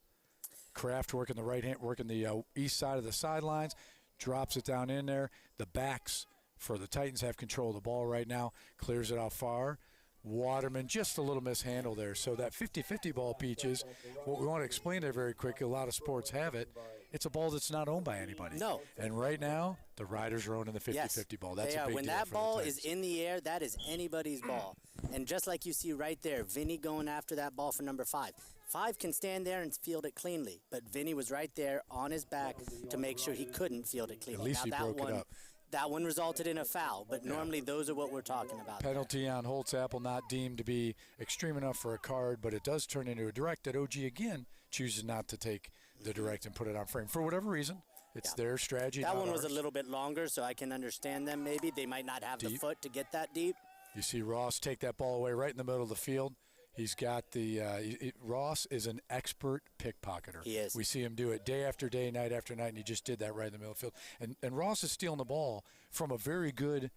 Kraft working the right hand, working the east side of the sidelines, drops it down in there. The backs for the Titans have control of the ball right now. Clears it out far. Waterman, just a little mishandle there. So that 50-50 ball, Peaches, what we want to explain there very quickly, a lot of sports have it, it's a ball that's not owned by anybody. No. And right now, the Riders are owning the 50-50 ball. That's they a are. big When deal that for ball the is Titans. in the air, that is anybody's ball. And just like you see right there, Vinny going after that ball for number 5. 5 can stand there and field it cleanly, but Vinny was right there on his back to make sure he couldn't field it cleanly. At least he broke it up. That one resulted in a foul, but normally those are what we're talking about. Penalty on Holtz-Apple, not deemed to be extreme enough for a card, but it does turn into a direct that OG again chooses not to take the direct and put it on frame for whatever reason. It's their strategy. That one not was ours. a little bit longer, so I can understand them maybe. They might not have the foot to get that deep. You see Ross take that ball away right in the middle of the field. He's got the Ross is an expert pickpocketer. He is. We see him do it day after day, night after night, and he just did that right in the middle of the field. And Ross is stealing the ball from a very good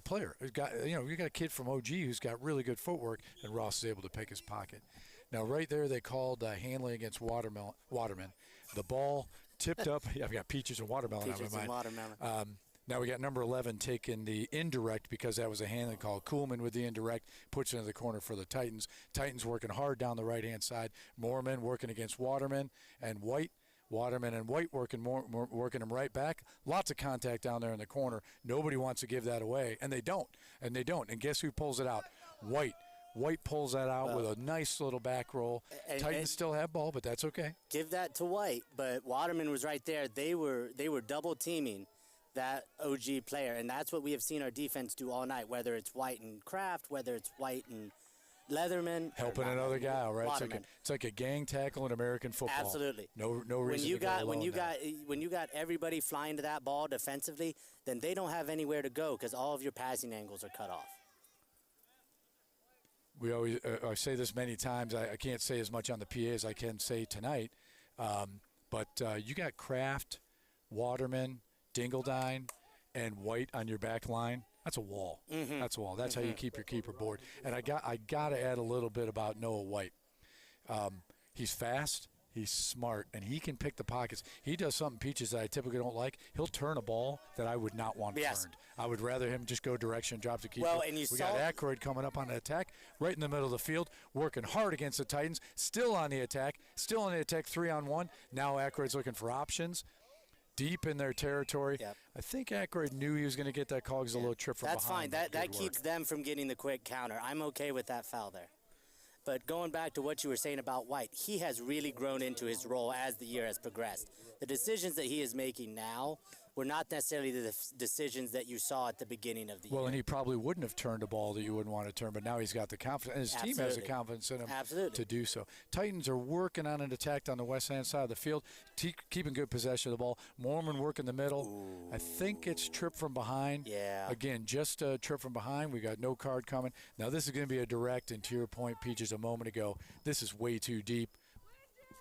player. You got a kid from OG who's got really good footwork, and Ross is able to pick his pocket. Now right there they called handling against Waterman. The ball tipped up. I've got Peaches and Watermelon on my mind. Peaches and Watermelon. Now we got number 11 taking the indirect because that was a handling call. Kuhlman with the indirect puts it into the corner for the Titans. Titans working hard down the right-hand side. Moorman working against Waterman and White. Waterman and White working them right back. Lots of contact down there in the corner. Nobody wants to give that away, and they don't. And guess who pulls it out? White. White pulls that out with a nice little back roll. Titans still have ball, but that's okay. Give that to White, but Waterman was right there. They were double teaming that OG player, and that's what we have seen our defense do all night, whether it's White and Kraft, whether it's White and Leatherman. Helping another guy out, right? It's like a gang tackle in American football. Absolutely. No reason to go alone when you got everybody flying to that ball defensively, then they don't have anywhere to go because all of your passing angles are cut off. We always I say this many times. I can't say as much on the PA as I can say tonight, but you got Kraft, Waterman, Dingledine, and White on your back line. That's a wall. That's a wall. That's how you keep your keeper bored. And I got to add a little bit about Noah White. He's fast. He's smart, and he can pick the pockets. He does something, Peaches, that I typically don't like. He'll turn a ball that I would not want turned. I would rather him just go direction, drop the keeper. Well, and we got Aykroyd coming up on an attack right in the middle of the field, working hard against the Titans, still on the attack, 3-on-1. Now Aykroyd's looking for options. Deep in their territory. Yep. I think Aykroyd knew he was going to get that call because a little trip from behind. That's fine. That keeps them from getting the quick counter. I'm okay with that foul there. But going back to what you were saying about White, he has really grown into his role as the year has progressed. The decisions that he is making now were not necessarily the decisions that you saw at the beginning of the year. Well, and he probably wouldn't have turned a ball that you wouldn't want to turn, but now he's got the confidence, and his team has the confidence in him to do so. Titans are working on an attack on the west-hand side of the field, keeping good possession of the ball. Mormon working the middle. Ooh. I think it's trip from behind. Yeah. Again, just a trip from behind. We got no card coming. Now, this is going to be a direct, and to your point, Peaches, a moment ago, this is way too deep.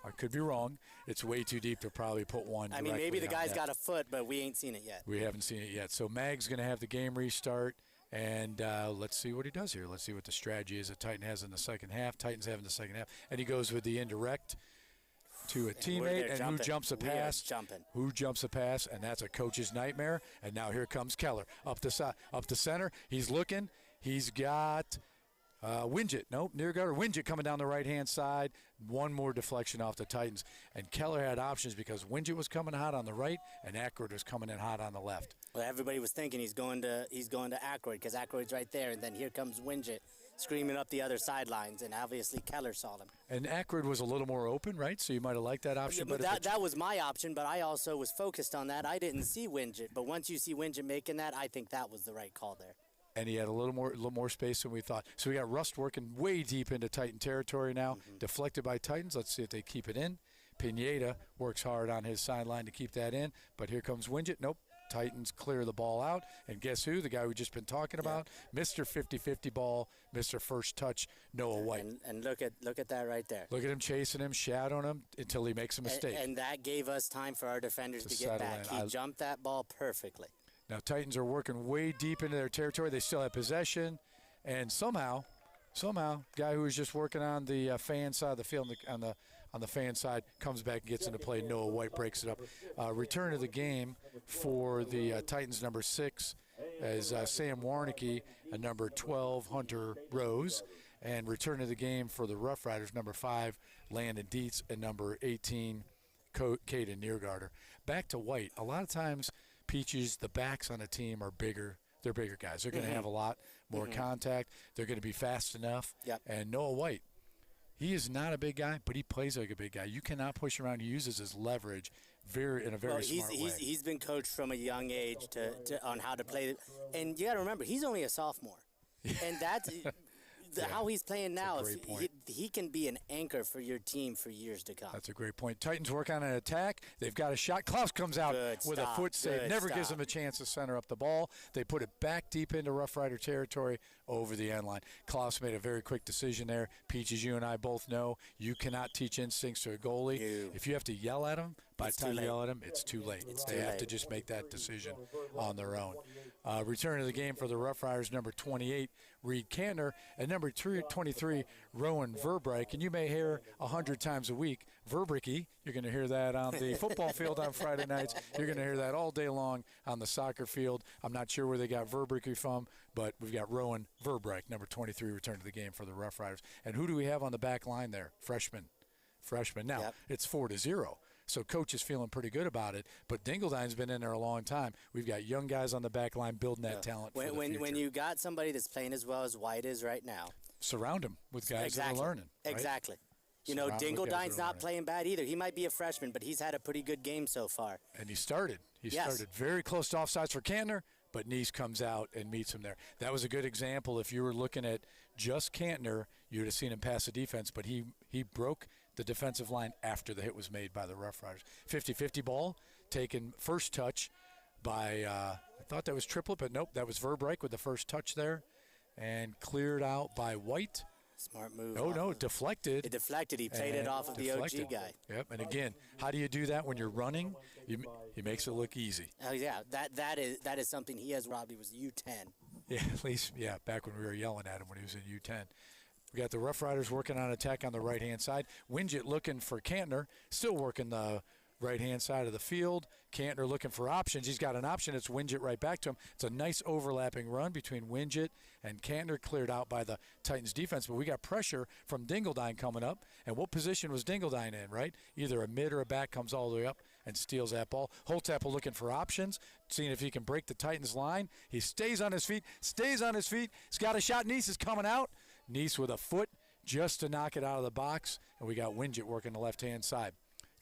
I could be wrong. It's way too deep to probably put one. I mean, maybe the guy's got a foot, but we ain't seen it yet. We haven't seen it yet. So Mag's going to have the game restart, and let's see what he does here. Let's see what the strategy is that Titan has in the second half. Titans have in the second half. And he goes with the indirect to a teammate, and who jumps a pass? Who jumps a pass, and that's a coach's nightmare. And now here comes Keller up the side, up the center. He's looking. He's got Winget. Nope, Niergarter. Winget coming down the right-hand side. One more deflection off the Titans. And Keller had options because Winget was coming hot on the right and Aykroyd was coming in hot on the left. Well, everybody was thinking he's going to Aykroyd because Aykroyd's right there, and then here comes Winget screaming up the other sidelines, and obviously Keller saw him. And Aykroyd was a little more open, right? So you might have liked that option. Yeah, but that was my option, but I also was focused on that. I didn't see Winget, but once you see Winget making that, I think that was the right call there. And he had a little more space than we thought. So we got Rust working way deep into Titan territory now, deflected by Titans. Let's see if they keep it in. Pineda works hard on his sideline to keep that in, but here comes Winget. Nope. Titans clear the ball out, and guess who? The guy we've just been talking about, Mr. 50-50 ball, Mr. First Touch, Noah White. And look at that right there. Look at him chasing him, shadowing him until he makes a mistake. And that gave us time for our defenders to get back. He jumped that ball perfectly. Now Titans are working way deep into their territory. They still have possession, and somehow, guy who was just working on the fan side of the field on the fan side comes back and gets into play. Noah White breaks it up. Return of the game for the Titans, number 6, as Sam Warnicki, and number 12, Hunter Rose. And return of the game for the Rough Riders, number 5, Landon Dietz, and number 18, Caden Niergarter. Back to White. A lot of times, Peaches, the backs on a team are bigger. They're bigger guys. They're going to have a lot more contact. They're going to be fast enough. Yep. And Noah White, he is not a big guy, but he plays like a big guy. You cannot push around. He uses his leverage in a very smart way. He's been coached from a young age on how to play. And you got to remember, he's only a sophomore. And that's how he's playing now. He can be an anchor for your team for years to come. That's a great point. Titans work on an attack. They've got a shot. Klaus comes out with a foot save. Never gives them a chance to center up the ball. They put it back deep into Rough Rider territory over the end line. Klaus made a very quick decision there. Peaches, you and I both know you cannot teach instincts to a goalie. If you have to yell at him, by the time you yell at them, it's too late. They have to just make that decision on their own. Return of the game for the Rough Riders, number 28, Reed Kantner, and number 23, Rowan Verbrick. And you may hear 100 times a week, Verbricky. You're going to hear that on the football field on Friday nights. You're going to hear that all day long on the soccer field. I'm not sure where they got Verbricky from, but we've got Rowan Verbrick, number 23, return to the game for the Rough Riders. And who do we have on the back line there? Freshman. Now, it's 4-0. So coach is feeling pretty good about it, but Dingledine's been in there a long time. We've got young guys on the back line building that talent for the future. When you got somebody that's playing as well as White is right now, surround him with guys that are learning. Right? Exactly. You know, Dingledine's not playing bad either. He might be a freshman, but he's had a pretty good game so far. And he started. He started very close to offsides for Kantner, but Neese comes out and meets him there. That was a good example. If you were looking at just Kantner, you would have seen him pass the defense, but he broke the defensive line after the hit was made by the Rough Riders. 50-50 ball, taken first touch by, I thought that was Triplett, but nope, that was Verbrick with the first touch there, and cleared out by White. Smart move. No, deflected. It deflected. He played it off of the OG guy. Yep, and again, how do you do that when you're running? He makes it look easy. Oh, yeah, that is something he has. Robbie was U10. Yeah, at least, back when we were yelling at him when he was in U10. We got the Rough Riders working on attack on the right-hand side. Winget looking for Cantner, still working the right-hand side of the field. Cantner looking for options. He's got an option. It's Winget right back to him. It's a nice overlapping run between Winget and Cantner, cleared out by the Titans defense. But we got pressure from Dingledine coming up. And what position was Dingledine in, right? Either a mid or a back, comes all the way up and steals that ball. Holtzapfel looking for options, seeing if he can break the Titans line. He stays on his feet. He's got a shot. Nice is coming out. Nice with a foot just to knock it out of the box. And we got Winget working the left-hand side.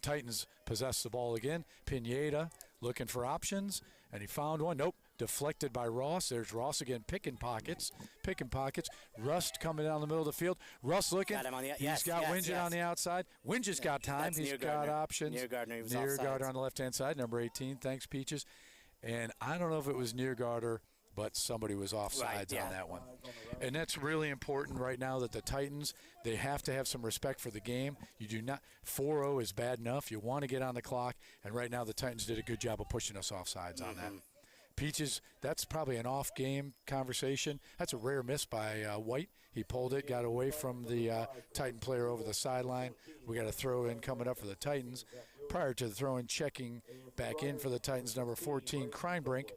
Titans possess the ball again. Pineda looking for options, and he found one. Nope, deflected by Ross. There's Ross again, picking pockets. Rust coming down the middle of the field. Russ looking. He's got Winget on the outside. Winget's got time. He's got options. Niergarter on the left-hand side, number 18. Thanks, Peaches. And I don't know if it was Niergarter, but somebody was offsides on that one. And that's really important right now that the Titans, they have to have some respect for the game. You do not, 4-0 is bad enough. You want to get on the clock, and right now the Titans did a good job of pushing us offsides on that. Peaches, that's probably an off-game conversation. That's a rare miss by White. He pulled it, got away from the Titan player over the sideline. We got a throw-in coming up for the Titans. Prior to the throw-in, checking back in for the Titans, number 14, Kreinbrink,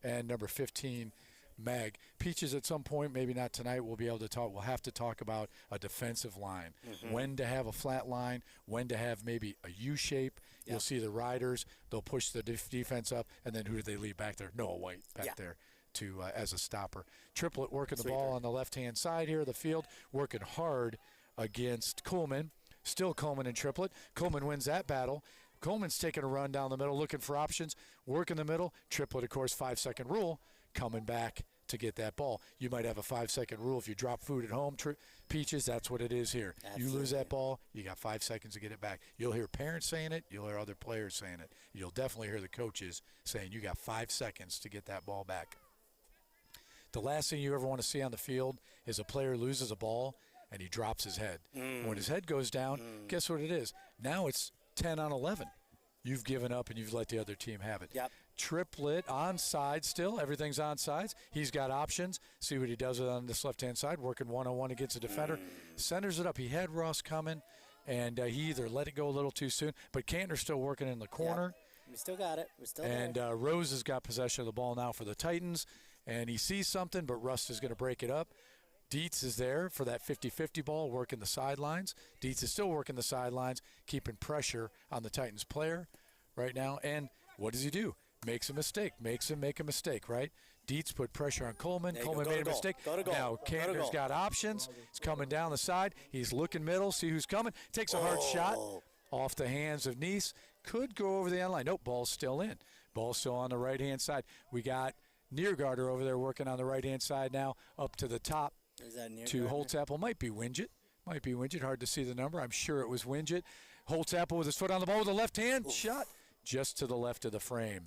and number 15, Mag. Peaches, at some point, maybe not tonight, we'll have to talk about a defensive line. When to have a flat line, when to have maybe a U shape. You'll see the Riders, they'll push the defense up, and then who do they leave back there? Noah White back there to as a stopper. Triplett working the ball on the left-hand side here of the field, working hard against Coleman. Still Coleman and Triplett. Coleman wins that battle. Coleman's taking a run down the middle, looking for options, working the middle. Triplett, of course, 5-second rule, coming back to get that ball. You might have a 5-second rule if you drop food at home. Peaches, that's what it is here. Absolutely. You lose that ball, you got 5 seconds to get it back. You'll hear parents saying it. You'll hear other players saying it. You'll definitely hear the coaches saying you got 5 seconds to get that ball back. The last thing you ever want to see on the field is a player loses a ball and he drops his head. When his head goes down, guess what it is? Now it's 10 on 11. You've given up and you've let the other team have it. Triplett onside still. Everything's onsides. He's got options. See what he does on this left-hand side, working one-on-one against a defender. Centers it up. He had Ross coming, and he either let it go a little too soon, but Cantner's still working in the corner. We still got it. We're still and Rose has got possession of the ball now for the Titans, and he sees something, but Rust is going to break it up. Dietz is there for that 50-50 ball, working the sidelines. Dietz is still working the sidelines, keeping pressure on the Titans player right now. And what does he do? Makes a mistake. Makes him make a mistake, right? Dietz put pressure on Coleman. Coleman made a mistake. Now Cantner's got options. He's coming down the side. He's looking middle, see who's coming. Takes a hard shot off the hands of Nice. Could go over the end line. Nope, ball's still in. Ball's still on the right-hand side. We got Niergarter over there working on the right-hand side now, up to the top. Is that Niergarter? To Holtzapfel. Might be Winget. Hard to see the number. I'm sure it was Winget. Holtzapfel with his foot on the ball with a left hand. Shot just to the left of the frame.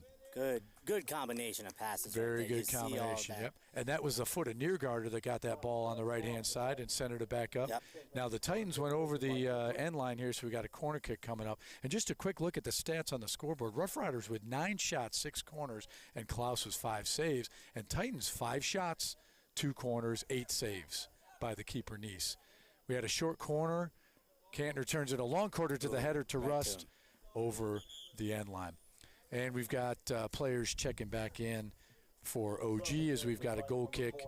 Good combination of passes. Very good combination, yep. And that was the foot of Niergarter that got that ball on the right-hand side and centered it back up. Now the Titans went over the end line here, so we got a corner kick coming up. And just a quick look at the stats on the scoreboard. Rough Riders with 9 shots, 6 corners, and Klaus was 5 saves. And Titans 5 shots, 2 corners, 8 saves by the keeper Nice. We had a short corner. Cantner turns it a long quarter to the header to Rust over the end line. And we've got players checking back in for OG as we've got a goal kick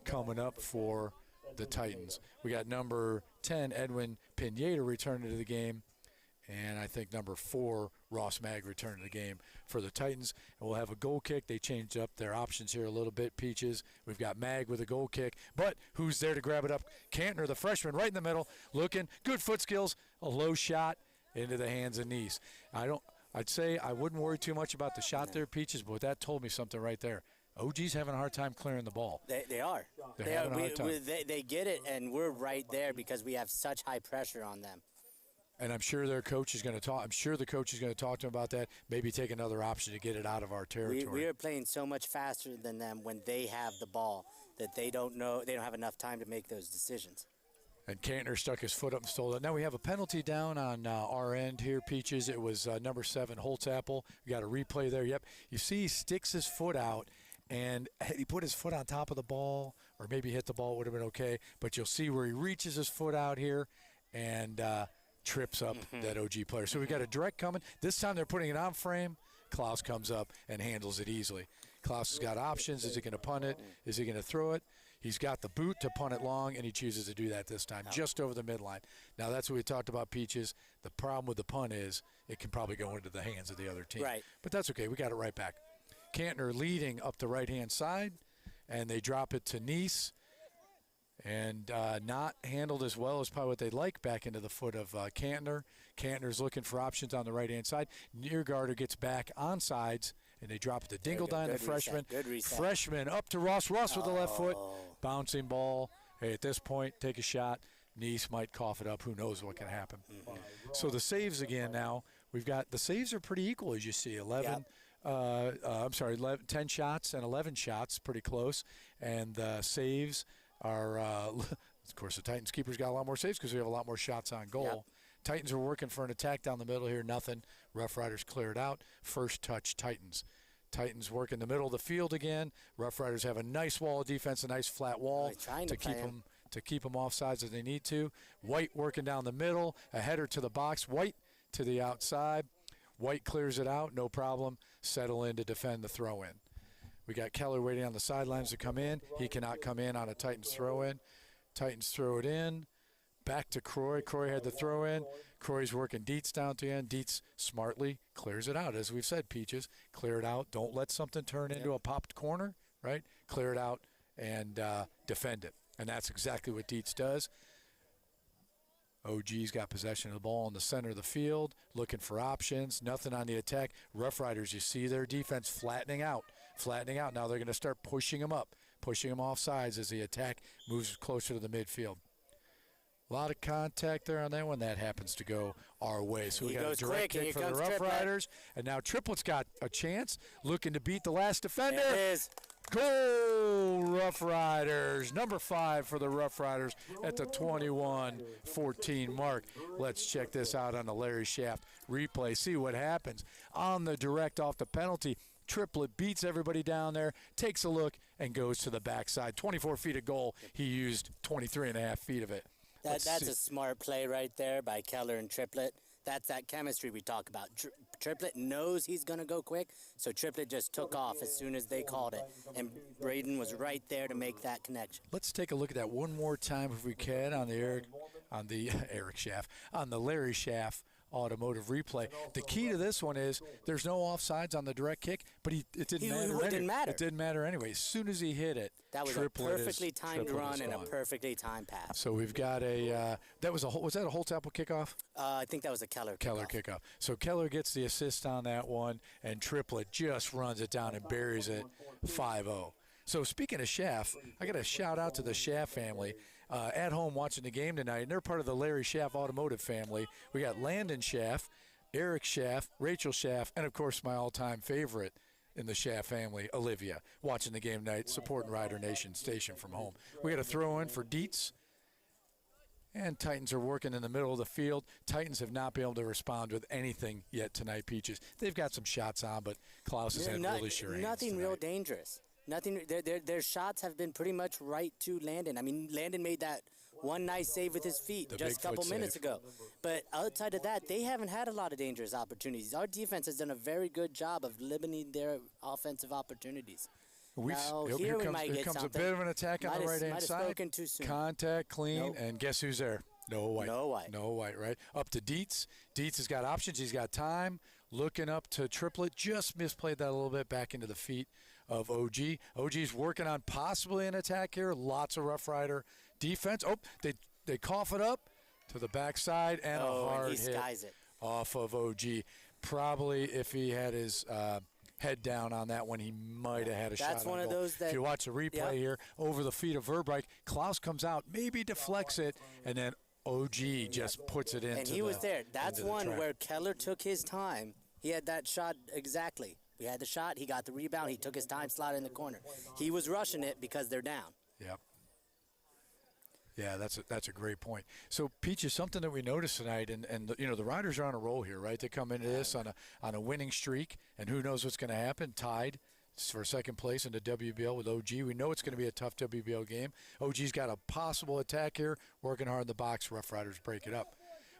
coming up for the Titans. We got number 10, Edwin Pineda, returning to the game. And I think number 4, Ross Mag, returning to the game for the Titans. And we'll have a goal kick. They changed up their options here a little bit, Peaches. We've got Mag with a goal kick. But who's there to grab it up? Cantner, the freshman, right in the middle, looking. Good foot skills. A low shot into the hands of Nice. I'd say I wouldn't worry too much about the shot there, Peaches, but that told me something right there. OG's having a hard time clearing the ball. They are. They're having a hard time. They get it, and we're right there because we have such high pressure on them. And I'm sure their coach is going to talk. I'm sure the coach is going to talk to them about that. Maybe take another option to get it out of our territory. We are playing so much faster than them when they have the ball that they don't have enough time to make those decisions. And Cantner stuck his foot up and stole it. Now we have a penalty down on our end here, Peaches. It was number 7, Holtzapfel. We got a replay there. Yep. You see he sticks his foot out, and had he put his foot on top of the ball or maybe hit the ball, it would have been okay. But you'll see where he reaches his foot out here and trips up that OG player. So we've got a direct coming. This time they're putting it on frame. Klaus comes up and handles it easily. Klaus has got options. Is he going to punt it? Is he going to throw it? He's got the boot to punt it long, and he chooses to do that this time, just over the midline. Now, that's what we talked about, Peaches. The problem with the punt is it can probably go into the hands of the other team. Right. But that's okay. We got it right back. Cantner leading up the right-hand side, and they drop it to Nice. And not handled as well as probably what they'd like back into the foot of Cantner. Cantner's looking for options on the right-hand side. Neargarder gets back on sides, and they drop it to Dingledine, the freshman. Good reset. Freshman up to Ross. Ross with the left foot. Bouncing ball. Hey, at this point, take a shot. Nice might cough it up. Who knows what can happen. So the saves again now. We've got the saves are pretty equal, as you see. 10 shots and 11 shots, pretty close. And the saves are, of course, the Titans keepers got a lot more saves because we have a lot more shots on goal. Yep. Titans are working for an attack down the middle here. Nothing. Rough Riders cleared out. First touch, Titans. Titans work in the middle of the field again. Rough Riders have a nice wall of defense, a nice flat wall to keep them off sides as they need to. White working down the middle, a header to the box. White to the outside. White clears it out, no problem. Settle in to defend the throw-in. We got Keller waiting on the sidelines to come in. He cannot come in on a Titans throw-in. Titans throw it in. Back to Croy. Croy had the throw-in. Croy's working Dietz down to the end. Dietz smartly clears it out. As we've said, Peaches, clear it out. Don't let something turn into a popped corner, right? Clear it out and defend it. And that's exactly what Dietz does. OG's got possession of the ball in the center of the field, looking for options. Nothing on the attack. Rough Riders, you see their defense flattening out. Now they're going to start pushing them up, pushing them off sides as the attack moves closer to the midfield. A lot of contact there on that one. That happens to go our way. So we got a direct kick for the Rough Riders. And now Triplet's got a chance, looking to beat the last defender. There it is. Goal, Rough Riders. Number 5 for the Rough Riders at the 21-14 mark. Let's check this out on the Larry Schaff replay. See what happens. On the direct off the penalty, Triplet beats everybody down there, takes a look, and goes to the backside. 24 feet of goal. He used 23 and a half feet of it. That's a smart play right there by Keller and Triplet. That's that chemistry we talk about. Triplet knows he's going to go quick, so Triplet just took off as soon as they called it. And Braden was right there to make that connection. Let's take a look at that one more time if we can on the Larry Schaff automotive replay. The key to this one is there's no offsides on the direct kick, but it didn't matter. It didn't matter anyway. As soon as he hit it, that was a perfectly timed run and a perfectly timed pass. So we've got was that a Holtz-Apple kickoff? I think that was a Keller kickoff. So Keller gets the assist on that one, and Triplet just runs it down and buries it 5-0. So speaking of Schaff, I got a shout out to the Schaff family. At home watching the game tonight, and they're part of the Larry Schaff automotive family. We got Landon Schaff, Eric Schaff, Rachel Schaff, and, of course, my all-time favorite in the Schaff family, Olivia, watching the game tonight, supporting Rider Nation Station from home. We got a throw-in for Dietz, and Titans are working in the middle of the field. Titans have not been able to respond with anything yet tonight, Peaches. They've got some shots on, but Klaus has had really sure hands nothing tonight. Real dangerous. Nothing. Their shots have been pretty much right to Landon. I mean, Landon made that one nice save with his feet just a couple minutes ago. But outside of that, they haven't had a lot of dangerous opportunities. Our defense has done a very good job of limiting their offensive opportunities. Here comes a bit of an attack on the right-hand side. Spoken too soon. Contact, clean, and guess who's there? No White, right? Up to Dietz. Dietz has got options. He's got time. Looking up to Triplet. Just misplayed that a little bit back into the feet of OG. OG's working on possibly an attack here. Lots of Rough Rider defense. Oh, they cough it up to the backside and a hard hit off of OG. Probably if he had his head down on that one, he might have had a shot on goal. That's one of those that... If you watch the replay here, over the feet of Verbeek, Klaus comes out, maybe deflects it, and then OG just puts it into And he was there. That's one track. Where Keller took his time. He had that shot exactly. We had the shot. He got the rebound. He took his time, slotted in the corner. He was rushing it because they're down. Yep. Yeah, that's a great point. So, Peaches, something that we noticed tonight, and the Riders are on a roll here, right? They come into this on a winning streak, and who knows what's going to happen? Tied for second place in the WBL with OG. We know it's going to be a tough WBL game. OG's got a possible attack here, working hard in the box. Rough Riders break it up.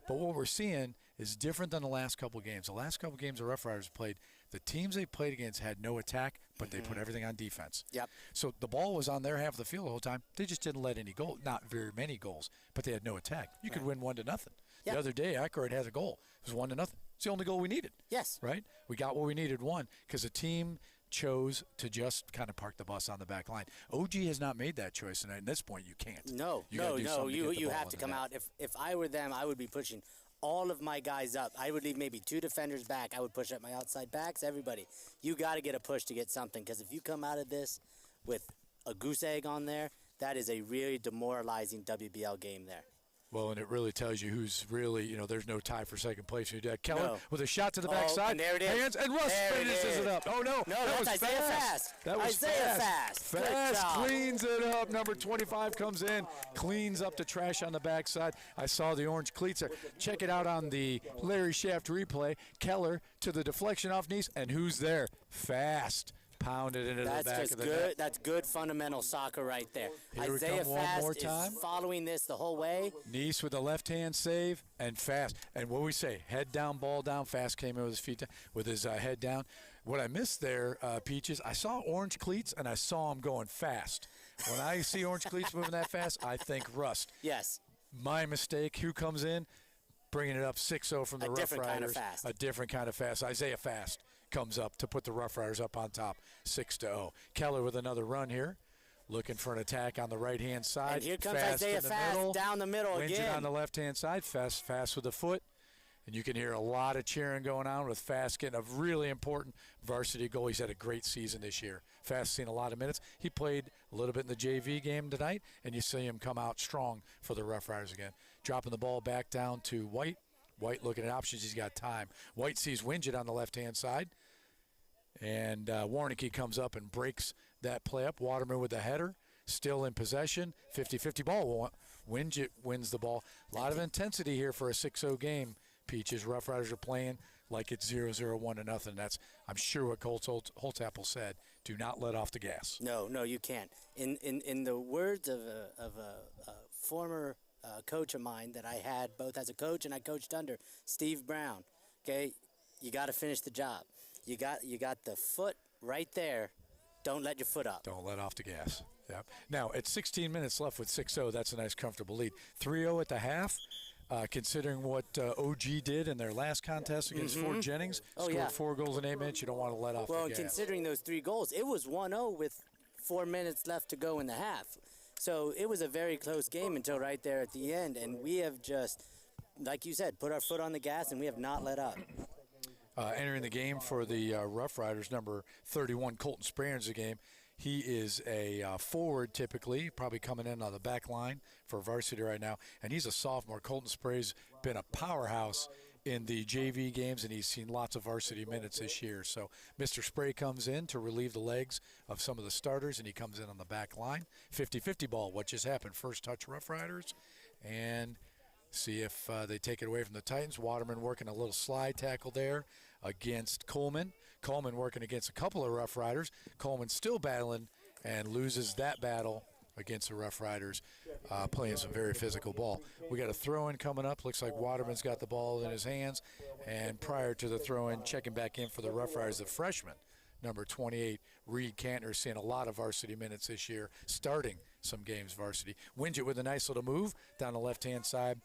But what we're seeing is different than the last couple games. The last couple games the Rough Riders played, the teams they played against had no attack, but they put everything on defense. Yep. So the ball was on their half of the field the whole time. They just didn't let any goal, not very many goals, but they had no attack. You could win 1-0. Yep. The other day, Ackroyd has a goal. It was 1-0. It's the only goal we needed. Yes. Right? We got what we needed, one, because the team chose to just kind of park the bus on the back line. OG has not made that choice, and at this point, you can't. No. You have to come out. If I were them, I would be pushing all of my guys up. I would leave maybe 2 defenders back. I would push up my outside backs. Everybody, you got to get a push to get something, because if you come out of this with a goose egg on there, that is a really demoralizing WBL game there. Well, and it really tells you who's really, there's no tie for second place. Keller with a shot to the backside. And there it is. Hands, and Russ finishes it up. Oh, no. No, that was Isaiah Fast. That was Isaiah Fast. Fast cleans it up. Number 25 comes in, cleans up the trash on the backside. I saw the orange cleats there. Check it out on the Larry Shaft replay. Keller to the deflection off Nice, and who's there? Fast. Pounded into the back of the net. That's good fundamental soccer right there. Here Isaiah Fast is following this the whole way. Nice with the left-hand save, and Fast. And what we say, head down, ball down. Fast came in with his feet down, with his head down. What I missed there, Peaches, I saw orange cleats, and I saw him going fast. When I see orange cleats moving that fast, I think rust. Yes. My mistake. Who comes in? Bringing it up 6-0 from the Rough Riders. Kind of fast. A different kind of fast. Isaiah Fast comes up to put the Rough Riders up on top, 6-0. Keller with another run here, looking for an attack on the right-hand side. And here comes Isaiah Fast down the middle wins again. It on the left-hand side. Fast with the foot. And you can hear a lot of cheering going on with Fast getting a really important varsity goal. He's had a great season this year. Fast seen a lot of minutes. He played a little bit in the JV game tonight, and you see him come out strong for the Rough Riders again. Dropping the ball back down to White. White looking at options. He's got time. White sees Winget on the left-hand side. And Warnicki comes up and breaks that play up. Waterman with the header. Still in possession. 50-50 ball. Winget wins the ball. A lot of intensity here for a 6-0 game. Peaches. Rough Riders are playing like it's 0-0, 1-0. That's, I'm sure, what Colt Holtapple said. Do not let off the gas. No, you can't. In the words of a former coach of mine that I had both as a coach and I coached under, Steve Brown, okay, you got to finish the job. You got the foot right there. Don't let your foot up. Don't let off the gas. Yep. Now, at 16 minutes left with 6-0, that's a nice, comfortable lead. 3-0 at the half, considering what OG did in their last contest against Fort Jennings. Scored 4 goals in 8 minutes. You don't want to let off the gas. Well, considering those 3 goals, it was 1-0 with 4 minutes left to go in the half. So it was a very close game until right there at the end, and we have just, like you said, put our foot on the gas, and we have not let up. Entering the game for the Rough Riders, number 31, Colton Sprayer enters the game. He is a forward typically, probably coming in on the back line for varsity right now, and he's a sophomore. Colton Sprayer's been a powerhouse in the JV games, and he's seen lots of varsity minutes this year. So Mr. Spray comes in to relieve the legs of some of the starters, and he comes in on the back line. 50-50 ball. What just happened? First touch Rough Riders, and see if they take it away from the Titans. Waterman working a little slide tackle there against Coleman. Coleman working against a couple of Rough Riders. Coleman still battling and loses that battle against the Rough Riders, playing some very physical ball. We got a throw-in coming up. Looks like Waterman's got the ball in his hands. And prior to the throw-in, checking back in for the Rough Riders, the freshman, number 28, Reed Cantner, seeing a lot of varsity minutes this year, starting some games varsity. Winget with a nice little move down the left-hand side.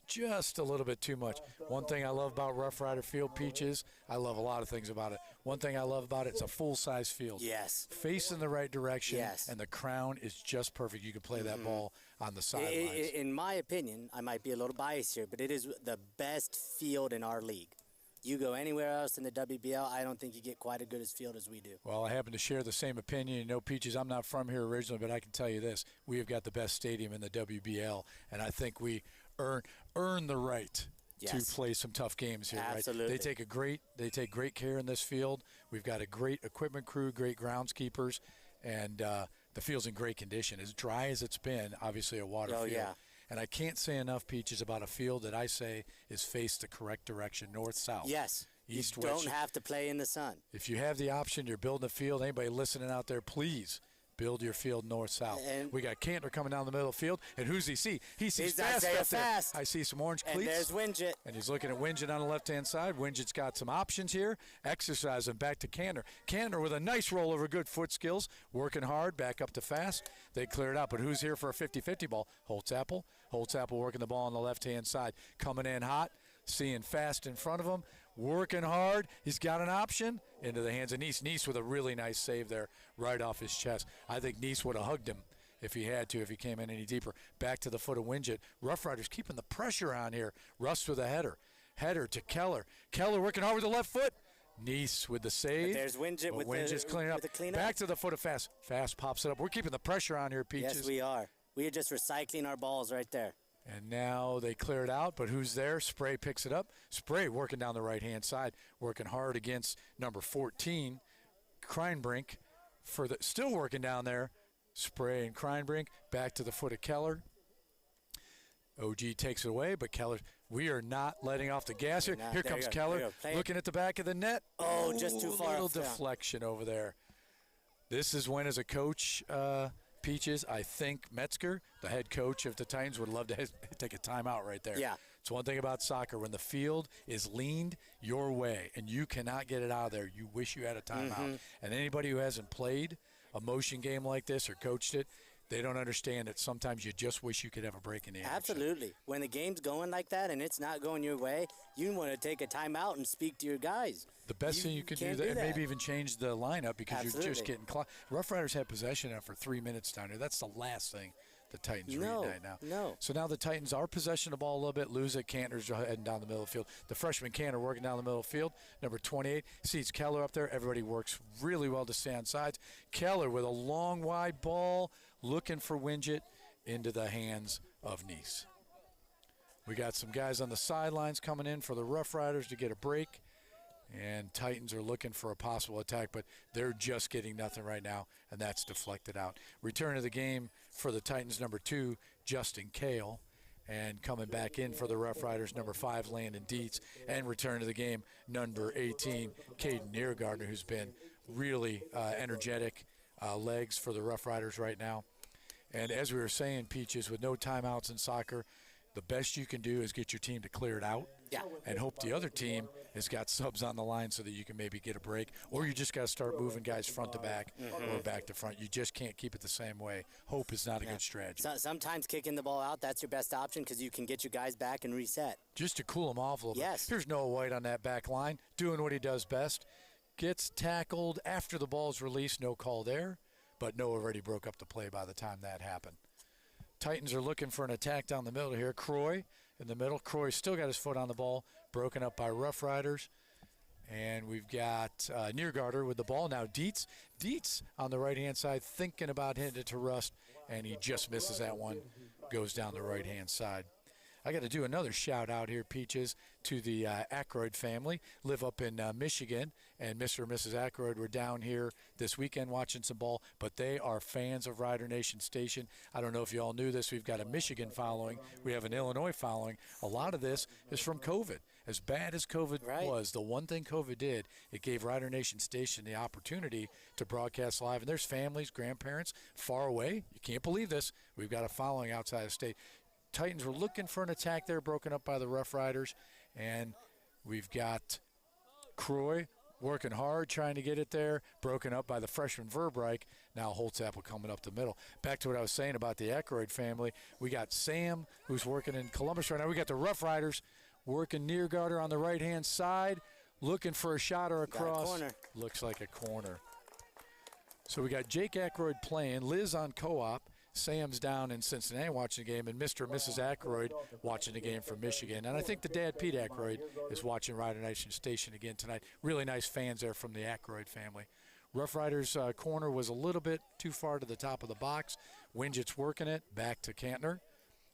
Just a little bit too much. One thing I love about Rough Rider Field, Peaches, I love a lot of things about it. One thing I love about it, it's a full-size field. Yes. Facing the right direction, yes. And the crown is just perfect. You can play that ball on the sidelines. In my opinion, I might be a little biased here, but it is the best field in our league. You go anywhere else in the WBL, I don't think you get quite as good a field as we do. Well, I happen to share the same opinion. You know, Peaches, I'm not from here originally, but I can tell you this. We have got the best stadium in the WBL, and I think we earn the right to play some tough games here. Absolutely. Right? They take great care in this field. We've got a great equipment crew, great groundskeepers, and the field's in great condition. As dry as it's been, obviously a water field. Yeah. And I can't say enough, Peaches, about a field that I say is faced the correct direction, north-south. Yes. east, you west. don't have to play in the sun. If you have the option, you're building a field. Anybody listening out there, please build your field north-south. And We got Cantner coming down the middle of the field, and who's he see? He sees Fast Isaiah up there. Fast. I see some orange cleats. And there's Winget. And he's looking at Winget on the left-hand side. Winget's got some options here. Exercising back to Cantner. Cantner with a nice rollover, good foot skills, working hard, back up to Fast. They clear it out, but who's here for a 50-50 ball? Holtzapfel. Holtzapfel working the ball on the left-hand side. Coming in hot, seeing Fast in front of him, working hard. He's got an option into the hands of Nice. Nice with a really nice save there right off his chest. I think Nice would have hugged him if he had to, if he came in any deeper. Back to the foot of Winget. Rough Riders keeping the pressure on here. Russ with a header. Header to Keller. Keller working hard with the left foot. Nice with the save. But there's Winget with Winget's cleaning up. the cleanup. Back to the foot of Fast. Fast pops it up. We're keeping the pressure on here, Peaches. Yes, we are. We are just recycling our balls right there. And now they clear it out, but who's there? Spray picks it up. Spray working down the right-hand side, working hard against number 14, Kreinbrink, still working down there. Spray and Kreinbrink back to the foot of Keller. OG takes it away, but Keller, we are not letting off the gas here. Here comes Keller, looking at the back of the net. Oh, just too far. A little off down. deflection over there. This is when, as a coach, Peaches, I think Metzger, the head coach of the Titans, would love to take a timeout right there. Yeah. It's one thing about soccer. When the field is leaned your way and you cannot get it out of there, you wish you had a timeout. And anybody who hasn't played a motion game like this or coached it, they don't understand that sometimes you just wish you could have a break in the action. Absolutely. When the game's going like that and it's not going your way, you want to take a timeout and speak to your guys. The best thing you can do, and maybe even change the lineup because you're just getting Rough Riders had possession for 3 minutes down here. That's the last thing the Titans read right now. No. So now the Titans are possession of the ball a little bit. Lose it. Cantner's heading down the middle of the field. The freshman Cantner working down the middle of the field. Number 28 sees Keller up there. Everybody works really well to stay on sides. Keller with a long, wide ball looking for Winget into the hands of Nice. We got some guys on the sidelines coming in for the Rough Riders to get a break. And Titans are looking for a possible attack, but they're just getting nothing right now, and that's deflected out. Return of the game for the Titans, number 2, Justin Kale. And coming back in for the Rough Riders, number 5, Landon Dietz. And return to the game, number 18, Caden Niergardner, who's been really energetic legs for the Rough Riders right now. And as we were saying, Peaches, with no timeouts in soccer, the best you can do is get your team to clear it out. Yeah. And hope the other team has got subs on the line so that you can maybe get a break. Or you just got to start moving guys front to back or back to front. You just can't keep it the same way. Hope is not a good strategy. Sometimes kicking the ball out, that's your best option because you can get your guys back and reset. Just to cool them off a little Yes. bit. Here's Noah White on that back line, doing what he does best. Gets tackled after the ball's released. No call there. But Noah already broke up the play by the time that happened. Titans are looking for an attack down the middle here. Croy in the middle. Croy still got his foot on the ball, broken up by Rough Riders. And we've got Niergarter with the ball. Now Dietz on the right-hand side thinking about hitting it to Rust, and he just misses that one, goes down the right-hand side. I got to do another shout-out here, Peaches, to the Ackroyd family. Live up in Michigan, and Mr. and Mrs. Ackroyd were down here this weekend watching some ball, but they are fans of Rider Nation Station. I don't know if you all knew this. We've got a Michigan following. We have an Illinois following. A lot of this is from COVID. As bad as COVID was, the one thing COVID did, it gave Rider Nation Station the opportunity to broadcast live. And there's families, grandparents far away. You can't believe this. We've got a following outside of state. Titans were looking for an attack there, broken up by the Rough Riders. And we've got Croy working hard, trying to get it there, broken up by the freshman Verbeek. Now Holtzapfel coming up the middle. Back to what I was saying about the Ackroyd family. We got Sam, who's working in Columbus right now. We got the Rough Riders working Niergarter on the right-hand side, looking for a shot or a cross. Looks like a corner. So we got Jake Ackroyd playing, Liz on co-op, Sam's down in Cincinnati watching the game, and Mr. and Mrs. Ackroyd watching the game from Michigan. And I think the dad, Pete Ackroyd, is watching Rider Nation Station again tonight. Really nice fans there from the Ackroyd family. Rough Riders corner was a little bit too far to the top of the box. Winget's working it, back to Cantner.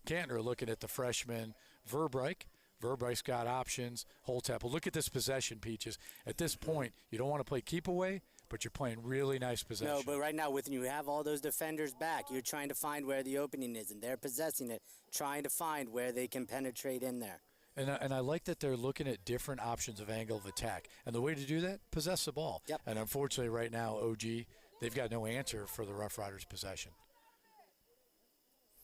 Cantner looking at the freshman Verbeek. Verbeek's got options. Holtzapfel. Look at this possession, Peaches. At this point, you don't want to play keep away, but you're playing really nice possession. No, but right now, when you have all those defenders back, you're trying to find where the opening is, and they're possessing it, trying to find where they can penetrate in there. And I like that they're looking at different options of angle of attack. And the way to do that, possess the ball. Yep. And unfortunately right now, OG, they've got no answer for the Rough Riders' possession.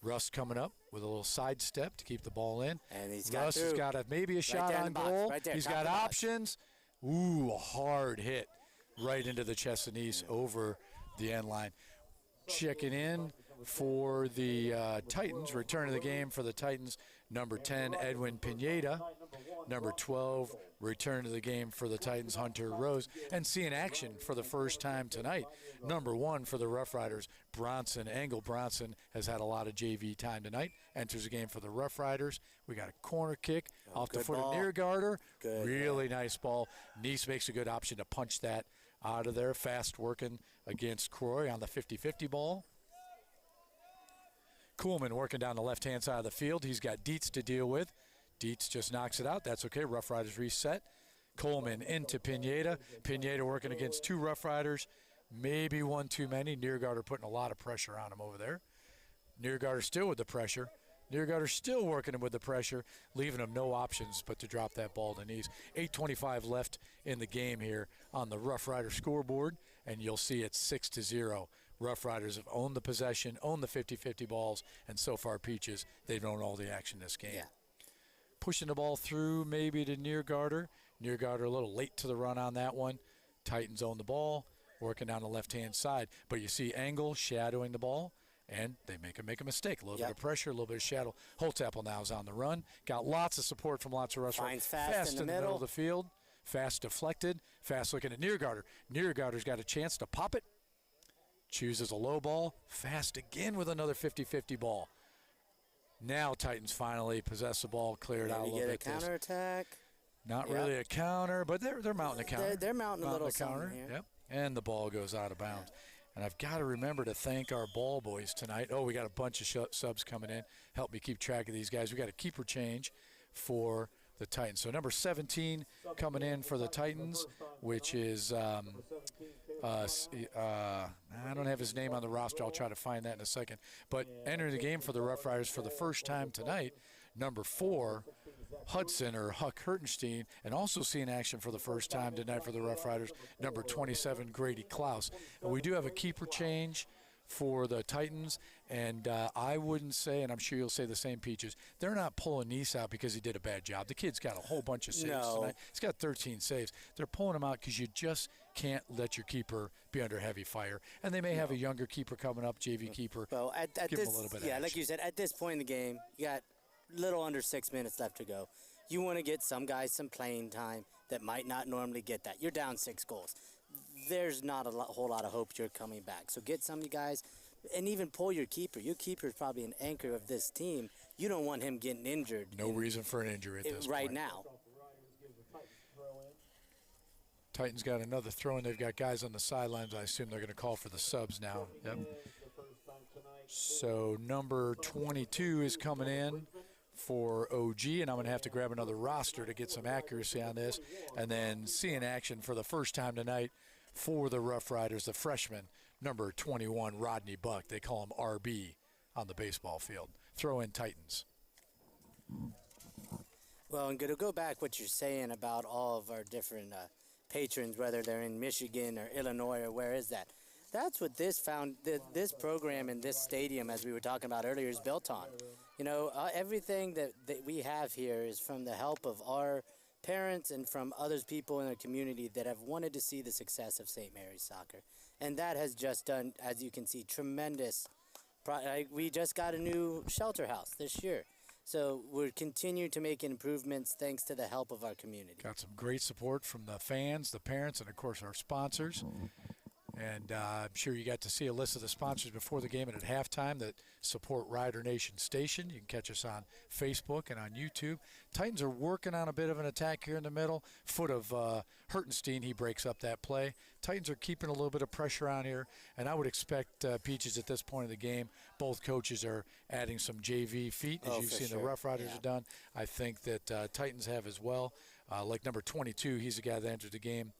Russ coming up with a little sidestep to keep the ball in. And he's got Russ has got maybe a shot on goal. Right there, he's got options. Ooh, a hard hit right into the chest and knees over the end line. Checking in for the Titans, return of the game for the Titans, number 10, Edwin Pineda. Number 12, return to the game for the Titans, Hunter Rose. And seeing action for the first time tonight, number 1 for the Rough Riders, Bronson Engel. Bronson has had a lot of JV time tonight, enters the game for the Rough Riders. We got a corner kick off the foot of Neargarter. Really nice ball. Nice makes a good option to punch that out of there. Fast working against Croy on the 50-50 ball. Kuhlman working down the left-hand side of the field. He's got Dietz to deal with. Dietz just knocks it out. That's okay. Rough Riders reset. Coleman into Pineda. Pineda working against 2 Rough Riders. Maybe one too many. Neargarter putting a lot of pressure on him over there. Neargarter still with the pressure. Neargarter still working him with the pressure, leaving him no options but to drop that ball to knees. 8:25 left in the game here on the Rough Rider scoreboard, and you'll see it's 6-0. Rough Riders have owned the possession, owned the 50-50 balls, and so far Peaches, they've owned all the action this game. Yeah. Pushing the ball through maybe to Neargarter. Neargarter a little late to the run on that one. Titans own the ball, working down the left-hand side. But you see Engel shadowing the ball, and they make a mistake. A little bit of pressure, a little bit of shadow. Holtzapfel now is on the run. Got lots of support from lots of Rough Riders. Finds fast in the middle of the field. Fast deflected. Fast looking at Neargarter. Neargarter's got a chance to pop it. Chooses a low ball. Fast again with another 50-50 ball. Now Titans finally possess the ball, cleared out a little bit. Get a counterattack. Not really a counter, but they're mounting a counter. They're mounting a little counter. Here. Yep. And the ball goes out of bounds. And I've got to remember to thank our ball boys tonight. Oh, we got a bunch of subs coming in. Help me keep track of these guys. We got a keeper change for the Titans. So number 17 coming in for the Titans, which is I don't have his name on the roster. I'll try to find that in a second. But entering the game for the Rough Riders for the first time tonight, number 4, Hudson or Huck Hertenstein, and also seeing action for the first time tonight for the Rough Riders, number 27, Grady Klaus. And we do have a keeper change for the Titans, and I wouldn't say, and I'm sure you'll say the same, Peaches, they're not pulling Nice out because he did a bad job. The kid's got a whole bunch of saves tonight. He's got 13 saves. They're pulling him out because you just can't let your keeper be under heavy fire. And they may have a younger keeper coming up, JV keeper. Well, at give this, him a little bit of yeah, action. like you said, at this point in the game, you got little under 6 minutes left to go. You want to get some guys some playing time that might not normally get that. You're down 6 goals. There's not a whole lot of hope you're coming back. So get some of you guys, and even pull your keeper. Your keeper is probably an anchor of this team. You don't want him getting injured. No reason for an injury at this right point. now. Titans got another throw in. They've got guys on the sidelines. I assume they're going to call for the subs now. Yep. So number 22 is coming in for OG, and I'm going to have to grab another roster to get some accuracy on this. And then seeing action for the first time tonight for the Rough Riders, the freshman, number 21, Rodney Buck. They call him RB on the baseball field. Throw in Titans. Well, and to go back what you're saying about all of our different patrons, whether they're in Michigan or Illinois or where is that? That's what this program and this stadium, as we were talking about earlier, is built on. You know, everything that we have here is from the help of our parents and from others people in the community that have wanted to see the success of St. Mary's soccer. And that has just done, as you can see, tremendous. We just got a new shelter house this year. So we're continuing to make improvements thanks to the help of our community. Got some great support from the fans, the parents, and, of course, our sponsors. And I'm sure you got to see a list of the sponsors before the game and at halftime that support Rider Nation Station. You can catch us on Facebook and on YouTube. Titans are working on a bit of an attack here in the middle. Foot of Hertenstein, he breaks up that play. Titans are keeping a little bit of pressure on here, and I would expect Peaches at this point of the game. Both coaches are adding some JV feet, as you've seen the Rough Riders have done. I think that Titans have as well. Like number 22, he's the guy that entered the game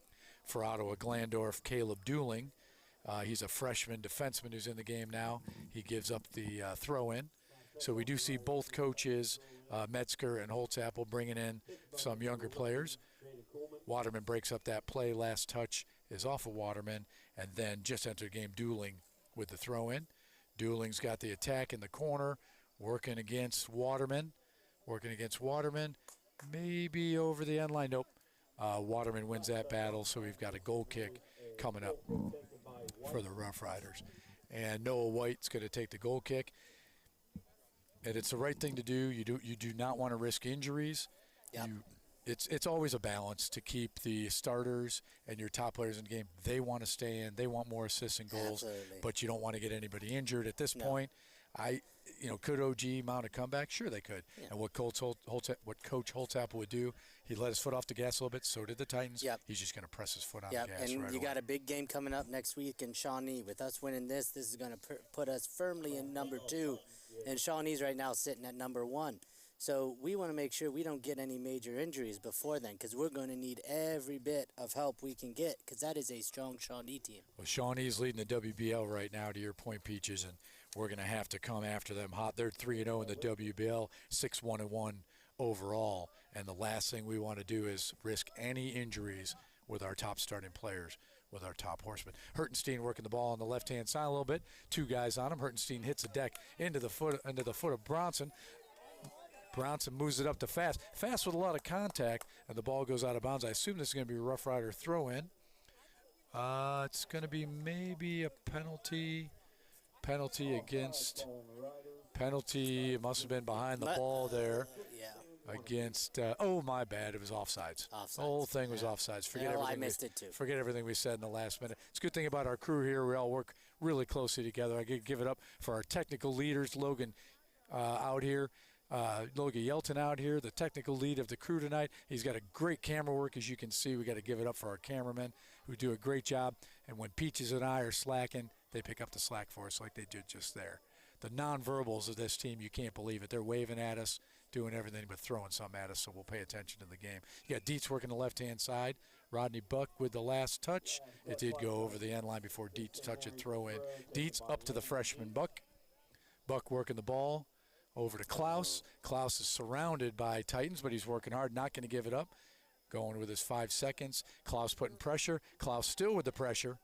for Ottawa-Glandorf, Caleb Dooling. He's a freshman defenseman who's in the game now. He gives up the throw-in. So we do see both coaches Metzger and Holtzapfel bringing in some younger players. Waterman breaks up that play. Last touch is off of Waterman, and then just entered the game Dooling with the throw-in. Dooling's got the attack in the corner, working against Waterman. Maybe over the end line. Nope. Waterman wins that battle, so we've got a goal kick coming up for the Rough Riders. And Noah White's going to take the goal kick. And it's the right thing to do. You do not want to risk injuries. Yep. It's always a balance to keep the starters and your top players in the game. They want to stay in. They want more assists and goals. Absolutely. But you don't want to get anybody injured at this point. Could OG mount a comeback? Sure, they could. Yeah. And what Coach Holtzapfel would do, he let his foot off the gas a little bit. So did the Titans. Yep. He's just going to press his foot on Yep. the gas And right you away. got a big game coming up next week in Shawnee. With us winning this is going to put us firmly in number 2. And Shawnee's right now sitting at number 1. So we want to make sure we don't get any major injuries before then, because we're going to need every bit of help we can get, because that is a strong Shawnee team. Well, Shawnee's leading the WBL right now, to your point, Peaches, and we're going to have to come after them hot. They're 3-0 in the WBL, 6-1-1 overall, and the last thing we want to do is risk any injuries with our top starting players, with our top horsemen. Hertenstein working the ball on the left-hand side a little bit. 2 guys on him. Hertenstein hits the deck into the foot of Bronson. Bronson moves it up to Fast with a lot of contact, and the ball goes out of bounds. I assume this is going to be a Rough Rider throw-in. It's going to be maybe a penalty against penalty. It must have been behind the ball there. Against my bad, it was offsides. The whole thing was offsides. I missed it too. Forget everything we said in the last minute. It's a good thing about our crew here. We all work really closely together. I give it up for our technical leaders, Logan out here. Logan Yelton out here, the technical lead of the crew tonight. He's got a great camera work, as you can see. We got to give it up for our cameramen who do a great job. And when Peaches and I are slacking, they pick up the slack for us like they did just there. The nonverbals of this team, you can't believe it. They're waving at us, doing everything but throwing something at us, so we'll pay attention to the game. You got Dietz working the left-hand side. Rodney Buck with the last touch. It did go over the end line before Dietz touched it, throw in. Dietz up to the freshman Buck. Buck working the ball. Over to Klaus. Klaus is surrounded by Titans, but he's working hard, not going to give it up. Going with his 5 seconds. Klaus putting pressure. Klaus still with the pressure.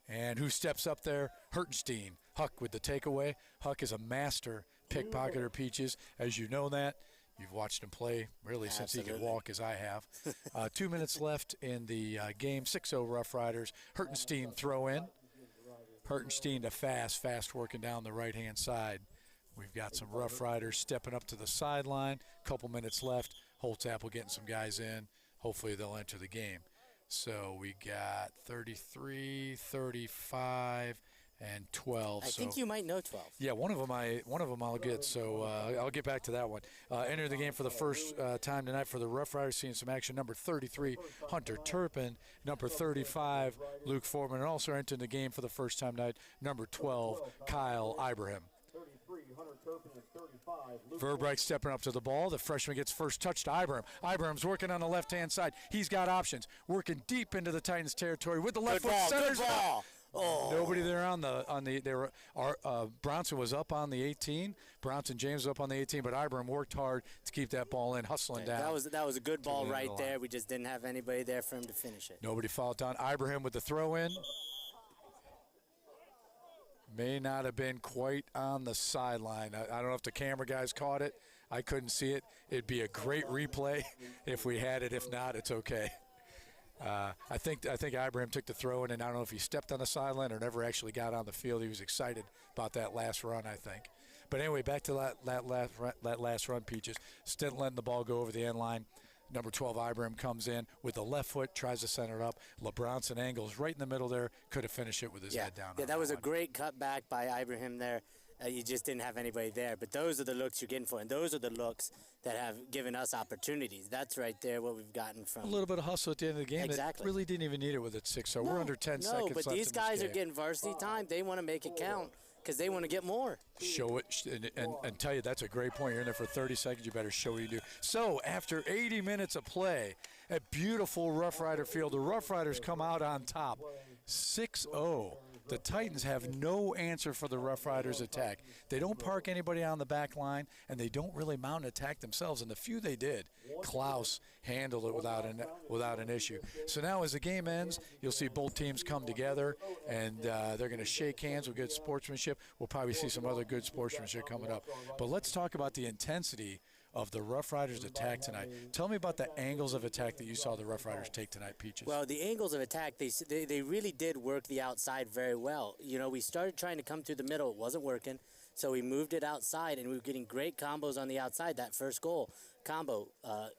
And who steps up there? Hertenstein. Huck with the takeaway. Huck is a master pickpocketer, Peaches. As you know that. You've watched him play really since he could walk, as I have. 2 minutes left in the game. 6-0 Rough Riders. Hertenstein throw in. Hertenstein to Fast working down the right-hand side. We've got some Rough Riders stepping up to the sideline. Couple minutes left. Holtzapfel getting some guys in. Hopefully they'll enter the game. So we got 33, 35, and 12. I think you might know 12. Yeah, one of them I'll get. So I'll get back to that one. Enter the game for the first time tonight for the Rough Riders. Seeing some action. Number 33, Hunter Turpin. Number 35, Luke Foreman. And also entering the game for the first time tonight. Number 12, Kyle Ibrahim. Verbright stepping up to the ball. The freshman gets first touch to Ibrahim. Ibrahim's working on the left-hand side. He's got options. Working deep into the Titans' territory with the left foot. Good ball. Oh. Nobody there Bronson was up on the 18. Bronson James was up on the 18, but Ibrahim worked hard to keep that ball in, hustling down. That was a good ball right there. We just didn't have anybody there for him to finish it. Nobody fouled down. Ibrahim with the throw-in. May not have been quite on the sideline. I don't know if the camera guys caught it. I couldn't see it. It'd be a great replay if we had it. If not, it's okay. I think Ibrahim took the throw in, and I don't know if he stepped on the sideline or never actually got on the field. He was excited about that last run, I think. But anyway, back to that last run, Peaches. Still letting the ball go over the end line. Number 12, Ibrahim comes in with the left foot, tries to center it up. LeBronson angles right in the middle there. Could have finished it with his head down. Yeah, that was a great cutback by Ibrahim there. You just didn't have anybody there. But those are the looks you're getting for, and those are the looks that have given us opportunities. That's right there what we've gotten from. A little bit of hustle at the end of the game. Exactly. That really didn't even need it with it 6. So we're under 10 seconds left. No, but these guys are getting varsity time. They want to make it count because they want to get more. Show it and tell you that's a great point. You're in there for 30 seconds. You better show what you do. So after 80 minutes of play at beautiful Rough Rider Field, the Rough Riders come out on top 6-0. the Titans have no answer for the Rough Riders attack. They don't park anybody on the back line, and they don't really mount an attack themselves. And the few they did, Klaus handled it without an issue. So now as the game ends, you'll see both teams come together, and they're going to shake hands with good sportsmanship. We'll probably see some other good sportsmanship coming up. But let's talk about the intensity of the Rough Riders attack tonight. Tell me about the angles of attack that you saw the Rough Riders take tonight, Peaches. Well, the angles of attack, they really did work the outside very well. You know, we started trying to come through the middle. It wasn't working, so we moved it outside, and we were getting great combos on the outside. That first goal combo,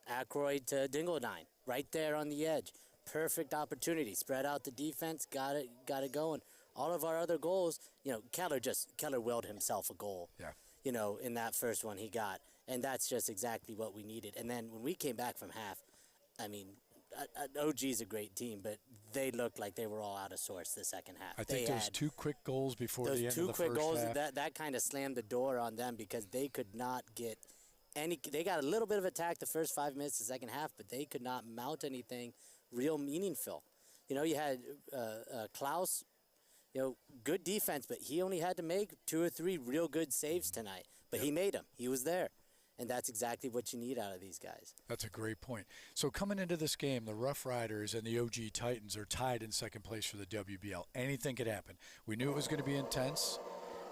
Aykroyd to Dingledine, right there on the edge. Perfect opportunity. Spread out the defense, got it going. All of our other goals, you know, Keller willed himself a goal. Yeah. You know, in that first one he got. And that's just exactly what we needed. And then when we came back from half, I mean, OG's a great team, but they looked like they were all out of sorts the second half. I think those 2 quick goals before the end of the first half. Those 2 quick goals, that kind of slammed the door on them because they could not get any. They got a little bit of attack the first 5 minutes of the second half, but they could not mount anything real meaningful. You know, you had Klaus, you know, good defense, but he only had to make 2 or 3 real good saves tonight. But he made them. He was there. And that's exactly what you need out of these guys. That's a great point. So coming into this game, the Rough Riders and the OG Titans are tied in second place for the WBL. Anything could happen. We knew it was going to be intense,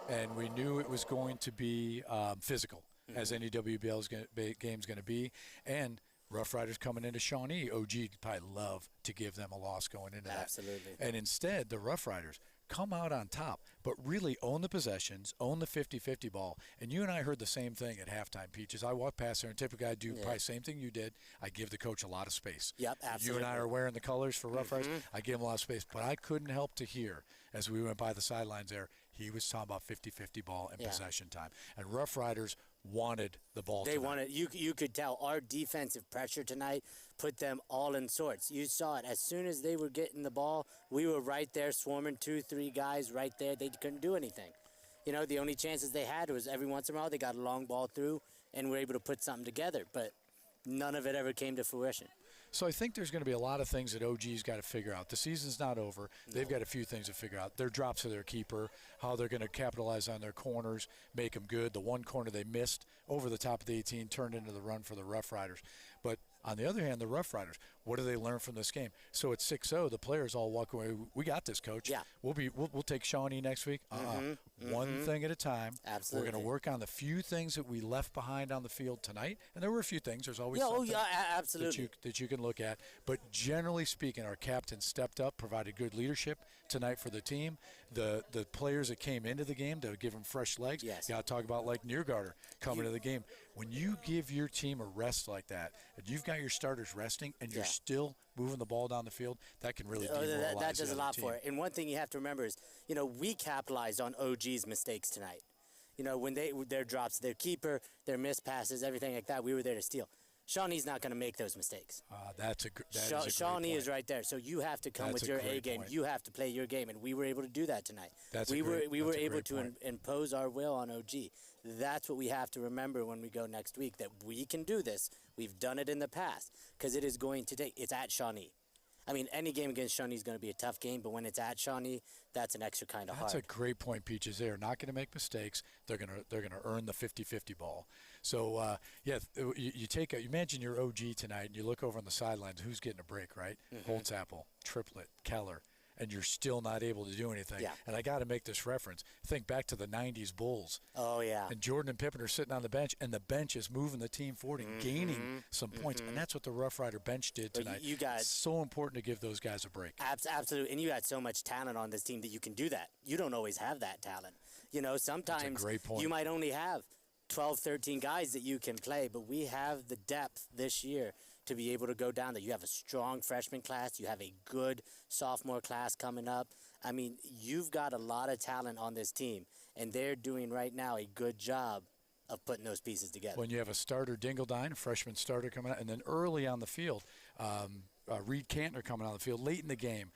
and we knew it was going to be physical, as any WBL game is going to be. And Rough Riders coming into Shawnee, OG probably love to give them a loss going into that. Absolutely. And instead, the Rough Riders come out on top, but really own the possessions, own the 50-50 ball. And you and I heard the same thing at halftime, Peaches. I walk past there, and typically I do probably the same thing you did. I give the coach a lot of space. Yep, absolutely. You and I are wearing the colors for Rough Riders. I give him a lot of space. But I couldn't help to hear, as we went by the sidelines there, he was talking about 50-50 ball and possession time. And Rough Riders wanted the ball They tonight. wanted. You could tell our defensive pressure tonight put them all in sorts. You saw it. As soon as they were getting the ball, we were right there swarming 2-3 guys right there. They couldn't do anything. You know, the only chances they had was every once in a while they got a long ball through and were able to put something together. But none of it ever came to fruition. So I think there's going to be a lot of things that OG's got to figure out. The season's not over. They've got a few things to figure out. Their drops of their keeper, how they're going to capitalize on their corners, make them good. The one corner they missed over the top of the 18 turned into the run for the Rough Riders. But on the other hand, the Rough Riders, what do they learn from this game? So at 6-0, the players all walk away. We got this, Coach. Yeah. We'll take Shawnee next week. One thing at a time. Absolutely. We're going to work on the few things that we left behind on the field tonight. And there were a few things. There's always something absolutely. that you can look at. But generally speaking, our captain stepped up, provided good leadership tonight for the team. The players that came into the game to give them fresh legs. Yes. You got to talk about like Niergarter coming to the game. When you give your team a rest like that, and you've got your starters resting, and you're still moving the ball down the field, that can really demoralize that does the a lot other for team. it. And one thing you have to remember is, you know, we capitalized on OG's mistakes tonight. You know, when their drops, their keeper, their missed passes, everything like that, we were there to steal. Shawnee's not going to make those mistakes. That is a great Shawnee point. is right there, so you have to come That's with a your great A game. point. You have to play your game, and we were able to do that tonight. We were able to impose our will on OG. That's what we have to remember when we go next week, that we can do this. We've done it in the past, because it is going to take. It's at Shawnee. I mean, any game against Shawnee is going to be a tough game, but when it's at Shawnee, that's an extra kind of hard. That's a great point, Peaches. They are not going to make mistakes. They're going to earn the 50-50 ball. So, you imagine your OG tonight, and you look over on the sidelines, who's getting a break, right? Holtzapfel, Triplett, Keller, and you're still not able to do anything. Yeah. And I got to make this reference. Think back to the 90s Bulls. Oh, yeah. And Jordan and Pippen are sitting on the bench, and the bench is moving the team forward and gaining some points. And that's what the Rough Rider bench did tonight. It's so important to give those guys a break. Absolutely. And you got so much talent on this team that you can do that. You don't always have that talent. You know, sometimes great point. you might only have 12, 13 guys that you can play, but we have the depth this year to be able to go down there. You have a strong freshman class. You have a good sophomore class coming up. I mean, you've got a lot of talent on this team, and they're doing right now a good job of putting those pieces together. When you have a starter, Dingledine, a freshman starter coming out, and then early on the field, Reed Cantner coming on the field late in the game,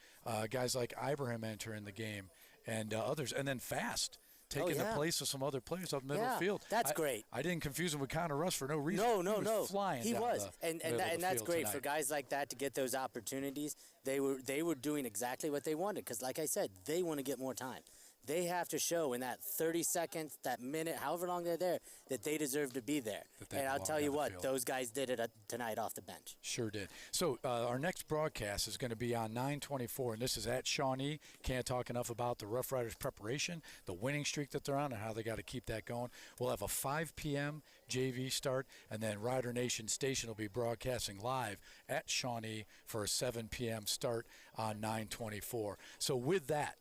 guys like Ibrahim entering the game, and others, and then fast. taking the place of some other players up middle field. That's great. I didn't confuse him with Connor Russ for no reason. No. Flying he down was, the and middle of the that's field great tonight. for guys like that to get those opportunities. They were doing exactly what they wanted because, like I said, they want to get more time. They have to show in that 30 seconds, that minute, however long they're there, that they deserve to be there. And I'll tell you what, those guys did it tonight off the bench. Sure did. So our next broadcast is going to be on 9/24, and this is at Shawnee. Can't talk enough about the Rough Riders preparation, the winning streak that they're on, and how they got to keep that going. We'll have a 5 p.m. JV start, and then Rider Nation Station will be broadcasting live at Shawnee for a 7 p.m. start on 9/24. So with that,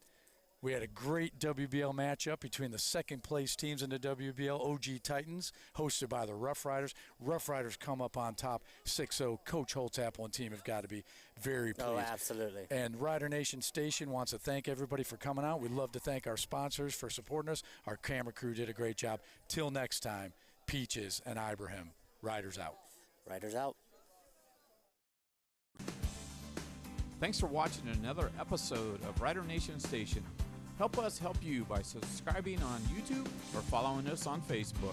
we had a great WBL matchup between the second-place teams in the WBL, OG Titans, hosted by the Rough Riders. Rough Riders come up on top 6-0. Coach Holtapple and team have got to be very pleased. Oh, absolutely. And Rider Nation Station wants to thank everybody for coming out. We'd love to thank our sponsors for supporting us. Our camera crew did a great job. Till next time, Peaches and Ibrahim. Riders out. Riders out. Thanks for watching another episode of Rider Nation Station. Help us help you by subscribing on YouTube or following us on Facebook.